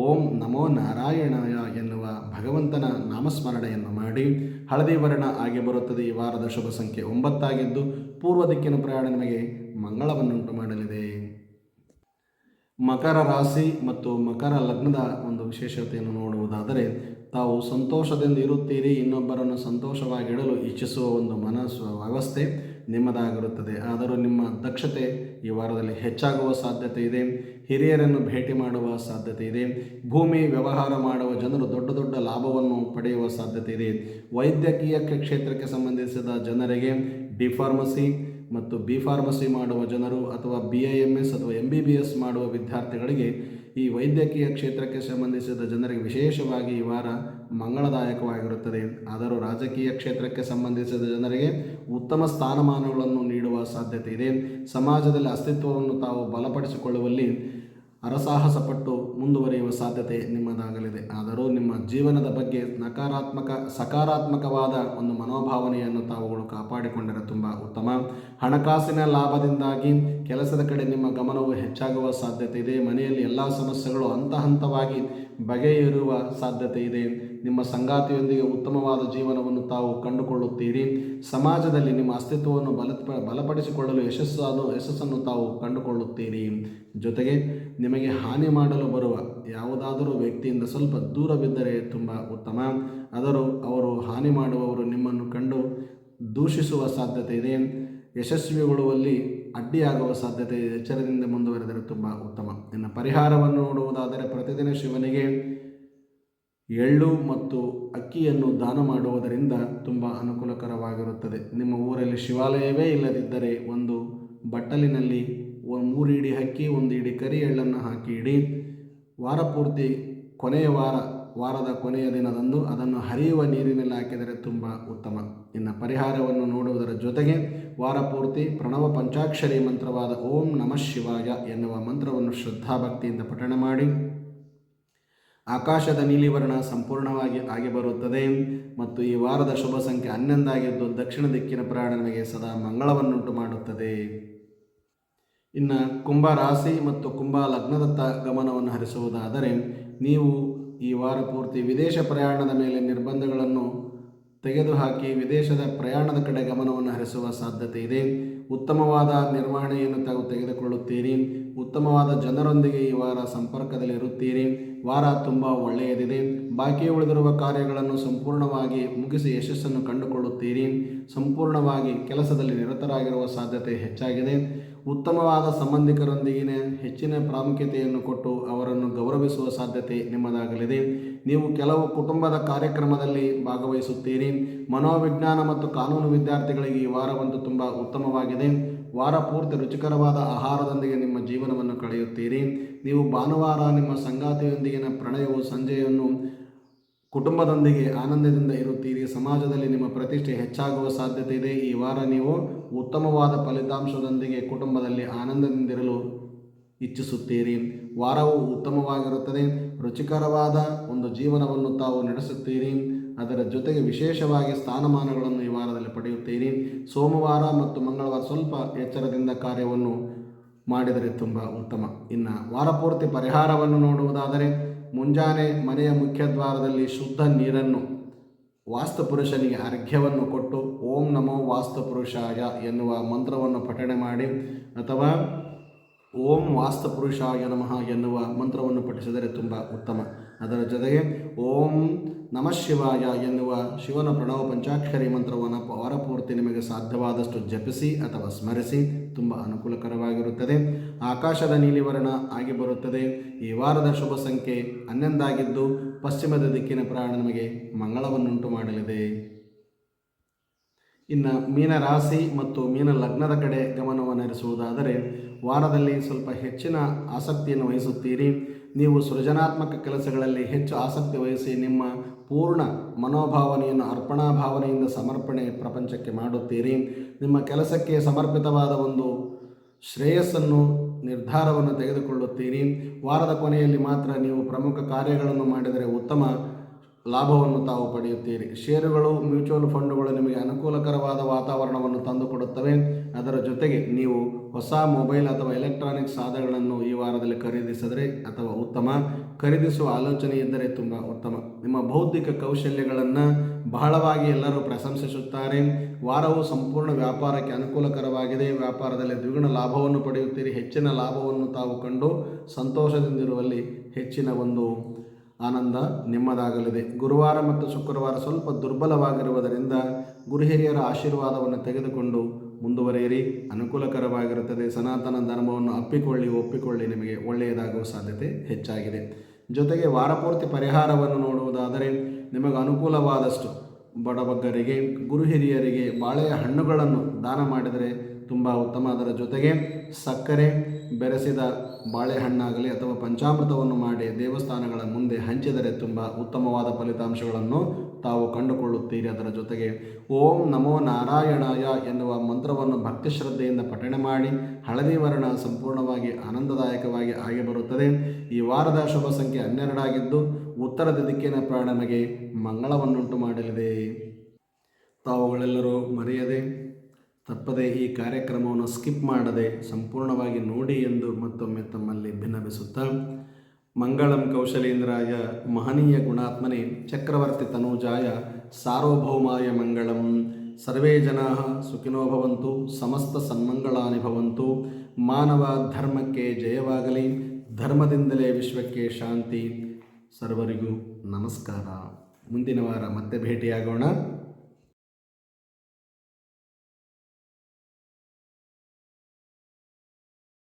ಓಂ ನಮೋ ನಾರಾಯಣಾಯ ಎನ್ನುವ ಭಗವಂತನ ನಾಮಸ್ಮರಣೆಯನ್ನು ಮಾಡಿ. ಹಳದಿ ವರ್ಣ ಆಗಿ ಬರುತ್ತದೆ. ಈ ವಾರದ ಶುಭ ಸಂಖ್ಯೆ 9 ಆಗಿದ್ದು ಪೂರ್ವ ದಿಕ್ಕಿನ ಪ್ರಯಾಣ ನಿಮಗೆ ಮಂಗಳವನ್ನುಂಟು ಮಾಡಲಿದೆ. ಮಕರ ರಾಶಿ ಮತ್ತು ಮಕರ ಲಗ್ನದ ಒಂದು ವಿಶೇಷತೆಯನ್ನು ನೋಡುವುದಾದರೆ ತಾವು ಸಂತೋಷದಿಂದ ಇರುತ್ತೀರಿ. ಇನ್ನೊಬ್ಬರನ್ನು ಸಂತೋಷವಾಗಿಡಲು ಇಚ್ಛಿಸುವ ಒಂದು ಮನಸ್ಸು ವ್ಯವಸ್ಥೆ ನಿಮ್ಮದಾಗಿರುತ್ತದೆ. ಆದರೂ ನಿಮ್ಮ ದಕ್ಷತೆ ಈ ವಾರದಲ್ಲಿ ಹೆಚ್ಚಾಗುವ ಸಾಧ್ಯತೆ ಇದೆ. ಹಿರಿಯರನ್ನು ಭೇಟಿ ಮಾಡುವ ಸಾಧ್ಯತೆ ಇದೆ. ಭೂಮಿ ವ್ಯವಹಾರ ಮಾಡುವ ಜನರು ದೊಡ್ಡ ದೊಡ್ಡ ಲಾಭವನ್ನು ಪಡೆಯುವ ಸಾಧ್ಯತೆ ಇದೆ. ವೈದ್ಯಕೀಯ ಕ್ಷೇತ್ರಕ್ಕೆ ಸಂಬಂಧಿಸಿದ ಜನರಿಗೆ ಡಿ.ಫಾರ್ಮಸಿ ಮತ್ತು ಬಿ.ಫಾರ್ಮಸಿ ಮಾಡುವ ಜನರು ಅಥವಾ BIMS ಅಥವಾ MBBS ಮಾಡುವ ವಿದ್ಯಾರ್ಥಿಗಳಿಗೆ ಈ ವೈದ್ಯಕೀಯ ಕ್ಷೇತ್ರಕ್ಕೆ ಸಂಬಂಧಿಸಿದ ಜನರಿಗೆ ವಿಶೇಷವಾಗಿ ಈ ವಾರ ಮಂಗಳದಾಯಕವಾಗಿರುತ್ತದೆ. ಆದರೂ ರಾಜಕೀಯ ಕ್ಷೇತ್ರಕ್ಕೆ ಸಂಬಂಧಿಸಿದ ಜನರಿಗೆ ಉತ್ತಮ ಸ್ಥಾನಮಾನಗಳನ್ನು ನೀಡುವ ಸಾಧ್ಯತೆ ಇದೆ. ಸಮಾಜದಲ್ಲಿ ಅಸ್ತಿತ್ವವನ್ನು ತಾವು ಬಲಪಡಿಸಿಕೊಳ್ಳುವಲ್ಲಿ ಹರಸಾಹಸಪಟ್ಟು ಮುಂದುವರಿಯುವ ಸಾಧ್ಯತೆ ನಿಮ್ಮದಾಗಲಿದೆ. ಆದರೂ ನಿಮ್ಮ ಜೀವನದ ಬಗ್ಗೆ ಸಕಾರಾತ್ಮಕವಾದ ಒಂದು ಮನೋಭಾವನೆಯನ್ನು ತಾವುಗಳು ಕಾಪಾಡಿಕೊಂಡರೆ ತುಂಬ ಉತ್ತಮ. ಹಣಕಾಸಿನ ಲಾಭದಿಂದಾಗಿ ಕೆಲಸದ ಕಡೆ ನಿಮ್ಮ ಗಮನವು ಹೆಚ್ಚಾಗುವ ಸಾಧ್ಯತೆ ಇದೆ. ಮನೆಯಲ್ಲಿ ಎಲ್ಲ ಸಮಸ್ಯೆಗಳು ಹಂತವಾಗಿ ಬಗೆಹರಿಯುವ ಸಾಧ್ಯತೆ ಇದೆ. ನಿಮ್ಮ ಸಂಗಾತಿಯೊಂದಿಗೆ ಉತ್ತಮವಾದ ಜೀವನವನ್ನು ತಾವು ಕಂಡುಕೊಳ್ಳುತ್ತೀರಿ. ಸಮಾಜದಲ್ಲಿ ನಿಮ್ಮ ಅಸ್ತಿತ್ವವನ್ನು ಬಲಪಡಿಸಿಕೊಳ್ಳಲು ಯಶಸ್ಸನ್ನು ತಾವು ಕಂಡುಕೊಳ್ಳುತ್ತೀರಿ. ಜೊತೆಗೆ ನಿಮಗೆ ಹಾನಿ ಮಾಡಲು ಬರುವ ಯಾವುದಾದರೂ ವ್ಯಕ್ತಿಯಿಂದ ಸ್ವಲ್ಪ ದೂರವಿದ್ದರೆ ತುಂಬ ಉತ್ತಮ. ಅವರು ಹಾನಿ ಮಾಡುವವರು ನಿಮ್ಮನ್ನು ಕಂಡು ದೂಷಿಸುವ ಸಾಧ್ಯತೆ ಇದೆ. ಯಶಸ್ವಿಗೊಳ್ಳುವಲ್ಲಿ ಅಡ್ಡಿಯಾಗುವ ಸಾಧ್ಯತೆ ಇದೆ. ಎಚ್ಚರದಿಂದ ಮುಂದುವರೆದರೆ ತುಂಬ ಉತ್ತಮ. ಇನ್ನು ಪರಿಹಾರವನ್ನು ನೋಡುವುದಾದರೆ ಪ್ರತಿದಿನ ಶಿವನಿಗೆ ಎಳ್ಳು ಮತ್ತು ಅಕ್ಕಿಯನ್ನು ದಾನ ಮಾಡುವುದರಿಂದ ತುಂಬ ಅನುಕೂಲಕರವಾಗಿರುತ್ತದೆ. ನಿಮ್ಮ ಊರಲ್ಲಿ ಶಿವಾಲಯವೇ ಇಲ್ಲದಿದ್ದರೆ ಒಂದು ಬಟ್ಟಲಿನಲ್ಲಿ 3 ಇಡಿ ಅಕ್ಕಿ, 1 ಇಡಿ ಕರಿ ಎಳ್ಳನ್ನು ಹಾಕಿ ಇಡಿ. ವಾರ ಪೂರ್ತಿ ವಾರದ ಕೊನೆಯ ದಿನದಂದು ಅದನ್ನು ಹರಿಯುವ ನೀರಿನಲ್ಲಿ ಹಾಕಿದರೆ ತುಂಬ ಉತ್ತಮ. ಇನ್ನು ಪರಿಹಾರವನ್ನು ನೋಡುವುದರ ಜೊತೆಗೆ ವಾರ ಪೂರ್ತಿ ಪ್ರಣವ ಪಂಚಾಕ್ಷರಿ ಮಂತ್ರವಾದ ಓಂ ನಮಃ ಶಿವಾಯ ಎನ್ನುವ ಮಂತ್ರವನ್ನು ಶ್ರದ್ಧಾಭಕ್ತಿಯಿಂದ ಪಠಣ ಮಾಡಿ. ಆಕಾಶದ ನೀಲಿವರ್ಣ ಸಂಪೂರ್ಣವಾಗಿ ಆಗಿ ಬರುತ್ತದೆ ಮತ್ತು ಈ ವಾರದ ಶುಭ ಸಂಖ್ಯೆ 11 ಆಗಿದ್ದು ದಕ್ಷಿಣ ದಿಕ್ಕಿನ ಪ್ರಯಾಣ ನಮಗೆ ಸದಾ ಮಂಗಳವನ್ನುಂಟು ಮಾಡುತ್ತದೆ. ಇನ್ನು ಕುಂಭ ರಾಶಿ ಮತ್ತು ಕುಂಭ ಲಗ್ನದತ್ತ ಗಮನವನ್ನು ಹರಿಸುವುದಾದರೆ ನೀವು ಈ ವಾರ ಪೂರ್ತಿ ವಿದೇಶ ಪ್ರಯಾಣದ ಮೇಲೆ ನಿರ್ಬಂಧಗಳನ್ನು ತೆಗೆದುಹಾಕಿ ವಿದೇಶದ ಪ್ರಯಾಣದ ಕಡೆ ಗಮನವನ್ನು ಹರಿಸುವ ಸಾಧ್ಯತೆ ಇದೆ. ಉತ್ತಮವಾದ ನಿರ್ವಹಣೆಯನ್ನು ತಾವು ತೆಗೆದುಕೊಳ್ಳುತ್ತೀರಿ. ಉತ್ತಮವಾದ ಜನರೊಂದಿಗೆ ಈ ವಾರ ಸಂಪರ್ಕದಲ್ಲಿ ಇರುತ್ತೀರಿ. ವಾರ ತುಂಬ ಒಳ್ಳೆಯದಿದೆ. ಬಾಕಿ ಉಳಿದಿರುವ ಕಾರ್ಯಗಳನ್ನು ಸಂಪೂರ್ಣವಾಗಿ ಮುಗಿಸಿ ಯಶಸ್ಸನ್ನು ಕಂಡುಕೊಳ್ಳುತ್ತೀರಿ. ಸಂಪೂರ್ಣವಾಗಿ ಕೆಲಸದಲ್ಲಿ ನಿರತರಾಗಿರುವ ಸಾಧ್ಯತೆ ಹೆಚ್ಚಾಗಿದೆ. ಉತ್ತಮವಾದ ಸಂಬಂಧಿಕರೊಂದಿಗಿನ ಹೆಚ್ಚಿನ ಪ್ರಾಮುಖ್ಯತೆಯನ್ನು ಕೊಟ್ಟು ಅವರನ್ನು ಗೌರವಿಸುವ ಸಾಧ್ಯತೆ ನಿಮ್ಮದಾಗಲಿದೆ. ನೀವು ಕೆಲವು ಕುಟುಂಬದ ಕಾರ್ಯಕ್ರಮದಲ್ಲಿ ಭಾಗವಹಿಸುತ್ತೀರಿ. ಮನೋವಿಜ್ಞಾನ ಮತ್ತು ಕಾನೂನು ವಿದ್ಯಾರ್ಥಿಗಳಿಗೆ ಈ ವಾರವಂತೂ ತುಂಬ ಉತ್ತಮವಾಗಿದೆ. ವಾರ ಪೂರ್ತಿ ರುಚಿಕರವಾದ ಆಹಾರದೊಂದಿಗೆ ನಿಮ್ಮ ಜೀವನವನ್ನು ಕಳೆಯುತ್ತೀರಿ. ನೀವು ಭಾನುವಾರ ನಿಮ್ಮ ಸಂಗಾತಿಯೊಂದಿಗಿನ ಪ್ರಣಯವು ಸಂಜೆಯನ್ನು ಕುಟುಂಬದೊಂದಿಗೆ ಆನಂದದಿಂದ ಇರುತ್ತೀರಿ. ಸಮಾಜದಲ್ಲಿ ನಿಮ್ಮ ಪ್ರತಿಷ್ಠೆ ಹೆಚ್ಚಾಗುವ ಸಾಧ್ಯತೆ ಇದೆ. ಈ ವಾರ ನೀವು ಉತ್ತಮವಾದ ಫಲಿತಾಂಶದೊಂದಿಗೆ ಕುಟುಂಬದಲ್ಲಿ ಆನಂದದಿಂದಿರಲು ಇಚ್ಛಿಸುತ್ತೀರಿ. ವಾರವು ಉತ್ತಮವಾಗಿರುತ್ತದೆ. ರುಚಿಕರವಾದ ಒಂದು ಜೀವನವನ್ನು ತಾವು ನಡೆಸುತ್ತೀರಿ. ಅದರ ಜೊತೆಗೆ ವಿಶೇಷವಾಗಿ ಸ್ಥಾನಮಾನಗಳನ್ನು ಈ ವಾರದಲ್ಲಿ ಪಡೆಯುತ್ತೀರಿ. ಸೋಮವಾರ ಮತ್ತು ಮಂಗಳವಾರ ಸ್ವಲ್ಪ ಎಚ್ಚರದಿಂದ ಕಾರ್ಯವನ್ನು ಮಾಡಿದರೆ ತುಂಬ ಉತ್ತಮ. ಇನ್ನು ವಾರ ಪೂರ್ತಿ ಪರಿಹಾರವನ್ನು ನೋಡುವುದಾದರೆ ಮುಂಜಾನೆ ಮನೆಯ ಮುಖ್ಯದ್ವಾರದಲ್ಲಿ ಶುದ್ಧ ನೀರನ್ನು ವಾಸ್ತುಪುರುಷನಿಗೆ ಅರ್ಘ್ಯವನ್ನು ಕೊಟ್ಟು ಓಂ ನಮೋ ವಾಸ್ತುಪುರುಷಾಯ ಎನ್ನುವ ಮಂತ್ರವನ್ನು ಪಠಣೆ ಮಾಡಿ ಅಥವಾ ಓಂ ವಾಸ್ತುಪುರುಷಾಯ ನಮಃ ಎನ್ನುವ ಮಂತ್ರವನ್ನು ಪಠಿಸಿದರೆ ತುಂಬ ಉತ್ತಮ. ಅದರ ಜೊತೆಗೆ ಓಂ ನಮಃ ಶಿವಾಯ ಎನ್ನುವ ಶಿವನ ಪ್ರಣವ ಪಂಚಾಕ್ಷರಿ ಮಂತ್ರವನ್ನು ವಾರಪೂರ್ತಿ ನಿಮಗೆ ಸಾಧ್ಯವಾದಷ್ಟು ಜಪಿಸಿ ಅಥವಾ ಸ್ಮರಿಸಿ. ತುಂಬ ಅನುಕೂಲಕರವಾಗಿರುತ್ತದೆ. ಆಕಾಶದ ನೀಲಿವರ್ಣ ಆಗಿ ಬರುತ್ತದೆ. ಈ ವಾರದ ಶುಭ ಸಂಖ್ಯೆ 11 ಆಗಿದ್ದು ಪಶ್ಚಿಮದ ದಿಕ್ಕಿನ ಪ್ರಯಾಣ ನಮಗೆ ಮಂಗಳವನ್ನುಂಟು ಮಾಡಲಿದೆ. ಇನ್ನು ಮೀನ ರಾಶಿ ಮತ್ತು ಮೀನ ಲಗ್ನದ ಕಡೆ ಗಮನವನ್ನು ಹರಿಸುವುದಾದರೆ ವಾರದಲ್ಲಿ ಸ್ವಲ್ಪ ಹೆಚ್ಚಿನ ಆಸಕ್ತಿಯನ್ನು ವಹಿಸುತ್ತೀರಿ. ನೀವು ಸೃಜನಾತ್ಮಕ ಕೆಲಸಗಳಲ್ಲಿ ಹೆಚ್ಚು ಆಸಕ್ತಿ ವಹಿಸಿ ನಿಮ್ಮ ಪೂರ್ಣ ಮನೋಭಾವನೆಯನ್ನು ಅರ್ಪಣಾ ಭಾವನೆಯಿಂದ ಸಮರ್ಪಣೆ ಪ್ರಪಂಚಕ್ಕೆ ಮಾಡುತ್ತೀರಿ. ನಿಮ್ಮ ಕೆಲಸಕ್ಕೆ ಸಮರ್ಪಿತವಾದ ಒಂದು ಶ್ರೇಯಸ್ಸನ್ನು ನಿರ್ಧಾರವನ್ನು ತೆಗೆದುಕೊಳ್ಳುತ್ತೀರಿ. ವಾರದ ಕೊನೆಯಲ್ಲಿ ಮಾತ್ರ ನೀವು ಪ್ರಮುಖ ಕಾರ್ಯಗಳನ್ನು ಮಾಡಿದರೆ ಉತ್ತಮ ಲಾಭವನ್ನು ತಾವು ಪಡೆಯುತ್ತೀರಿ. ಷೇರುಗಳು, ಮ್ಯೂಚುವಲ್ ಫಂಡುಗಳು ನಿಮಗೆ ಅನುಕೂಲಕರವಾದ ವಾತಾವರಣವನ್ನು ತಂದುಕೊಡುತ್ತವೆ. ಅದರ ಜೊತೆಗೆ ನೀವು ಹೊಸ ಮೊಬೈಲ್ ಅಥವಾ ಎಲೆಕ್ಟ್ರಾನಿಕ್ ಸಾಧನಗಳನ್ನು ಈ ವಾರದಲ್ಲಿ ಖರೀದಿಸಿದರೆ ಅಥವಾ ಉತ್ತಮ. ಖರೀದಿಸುವ ಆಲೋಚನೆ ಇದ್ದರೆ ತುಂಬ ಉತ್ತಮ. ನಿಮ್ಮ ಬೌದ್ಧಿಕ ಕೌಶಲ್ಯಗಳನ್ನು ಬಹಳವಾಗಿ ಎಲ್ಲರೂ ಪ್ರಶಂಸಿಸುತ್ತಾರೆ. ವಾರವು ಸಂಪೂರ್ಣ ವ್ಯಾಪಾರಕ್ಕೆ ಅನುಕೂಲಕರವಾಗಿದೆ. ವ್ಯಾಪಾರದಲ್ಲಿ ದ್ವಿಗುಣ ಲಾಭವನ್ನು ಪಡೆಯುತ್ತೀರಿ. ಹೆಚ್ಚಿನ ಲಾಭವನ್ನು ತಾವು ಕಂಡು ಸಂತೋಷದಿಂದಿರುವಲ್ಲಿ ಹೆಚ್ಚಿನ ಒಂದು ಆನಂದ ನಿಮ್ಮದಾಗಲಿದೆ. ಗುರುವಾರ ಮತ್ತು ಶುಕ್ರವಾರ ಸ್ವಲ್ಪ ದುರ್ಬಲವಾಗಿರುವುದರಿಂದ ಗುರು ಹಿರಿಯರ ಆಶೀರ್ವಾದವನ್ನು ತೆಗೆದುಕೊಂಡು ಮುಂದುವರಿಯಿರಿ. ಅನುಕೂಲಕರವಾಗಿರುತ್ತದೆ. ಸನಾತನ ಧರ್ಮವನ್ನು ಒಪ್ಪಿಕೊಳ್ಳಿ ನಿಮಗೆ ಒಳ್ಳೆಯದಾಗುವ ಸಾಧ್ಯತೆ ಹೆಚ್ಚಾಗಿದೆ. ಜೊತೆಗೆ ವಾರಪೂರ್ತಿ ಪರಿಹಾರವನ್ನು ನೋಡುವುದಾದರೆ ನಿಮಗೆ ಅನುಕೂಲವಾದಷ್ಟು ಬಡಬಗ್ಗರಿಗೆ, ಗುರು ಹಿರಿಯರಿಗೆ ಬಾಳೆಯ ಹಣ್ಣುಗಳನ್ನು ದಾನ ಮಾಡಿದರೆ ತುಂಬ ಉತ್ತಮ. ಅದರ ಜೊತೆಗೆ ಸಕ್ಕರೆ ಬೆರೆಸಿದ ಬಾಳೆಹಣ್ಣಾಗಲಿ ಅಥವಾ ಪಂಚಾಮೃತವನ್ನು ಮಾಡಿ ದೇವಸ್ಥಾನಗಳ ಮುಂದೆ ಹಂಚಿದರೆ ತುಂಬ ಉತ್ತಮವಾದ ಫಲಿತಾಂಶಗಳನ್ನು ತಾವು ಕಂಡುಕೊಳ್ಳುತ್ತೀರಿ. ಅದರ ಜೊತೆಗೆ ಓಂ ನಮೋ ನಾರಾಯಣಾಯ ಎನ್ನುವ ಮಂತ್ರವನ್ನು ಭಕ್ತಿ ಶ್ರದ್ಧೆಯಿಂದ ಪಠಣೆ ಮಾಡಿ. ಹಳದಿ ವರ್ಣ ಸಂಪೂರ್ಣವಾಗಿ ಆನಂದದಾಯಕವಾಗಿ ಆಗಿ ಬರುತ್ತದೆ. ಈ ವಾರದ ಶುಭ ಸಂಖ್ಯೆ 12 ಆಗಿದ್ದು ಉತ್ತರದ ದಿಕ್ಕಿನ ಪ್ರಯಾಣ ನಮಗೆ ಮಂಗಳವನ್ನುಂಟು ಮಾಡಲಿದೆ. ತಾವುಗಳೆಲ್ಲರೂ ಮರೆಯದೆ ತಪ್ಪದೆ ಈ ಕಾರ್ಯಕ್ರಮವನ್ನು ಸ್ಕಿಪ್ ಮಾಡದೆ ಸಂಪೂರ್ಣವಾಗಿ ನೋಡಿ ಎಂದು ಮತ್ತೊಮ್ಮೆ ತಮ್ಮಲ್ಲಿ ಭಿನ್ನವಿಸುತ್ತಾ, ಮಂಗಳಂ ಕೌಶಲೇಂದ್ರಾಯ ಮಹನೀಯ ಗುಣಾತ್ಮನೆ ಚಕ್ರವರ್ತಿ ತನೂಜಾಯ ಸಾರ್ವಭೌಮಾಯ ಮಂಗಳಂ. ಸರ್ವೇ ಜನಾಃ ಸುಖಿನೋ ಭವಂತು, ಸಮಸ್ತ ಸನ್ಮಂಗಳಾನಿ ಭವಂತು. ಮಾನವ ಧರ್ಮಕ್ಕೆ ಜಯವಾಗಲಿ. ಧರ್ಮದಿಂದಲೇ ವಿಶ್ವಕ್ಕೆ ಶಾಂತಿ. ಸರ್ವರಿಗೂ ನಮಸ್ಕಾರ. ಮುಂದಿನ ವಾರ ಮತ್ತೆ ಭೇಟಿಯಾಗೋಣ.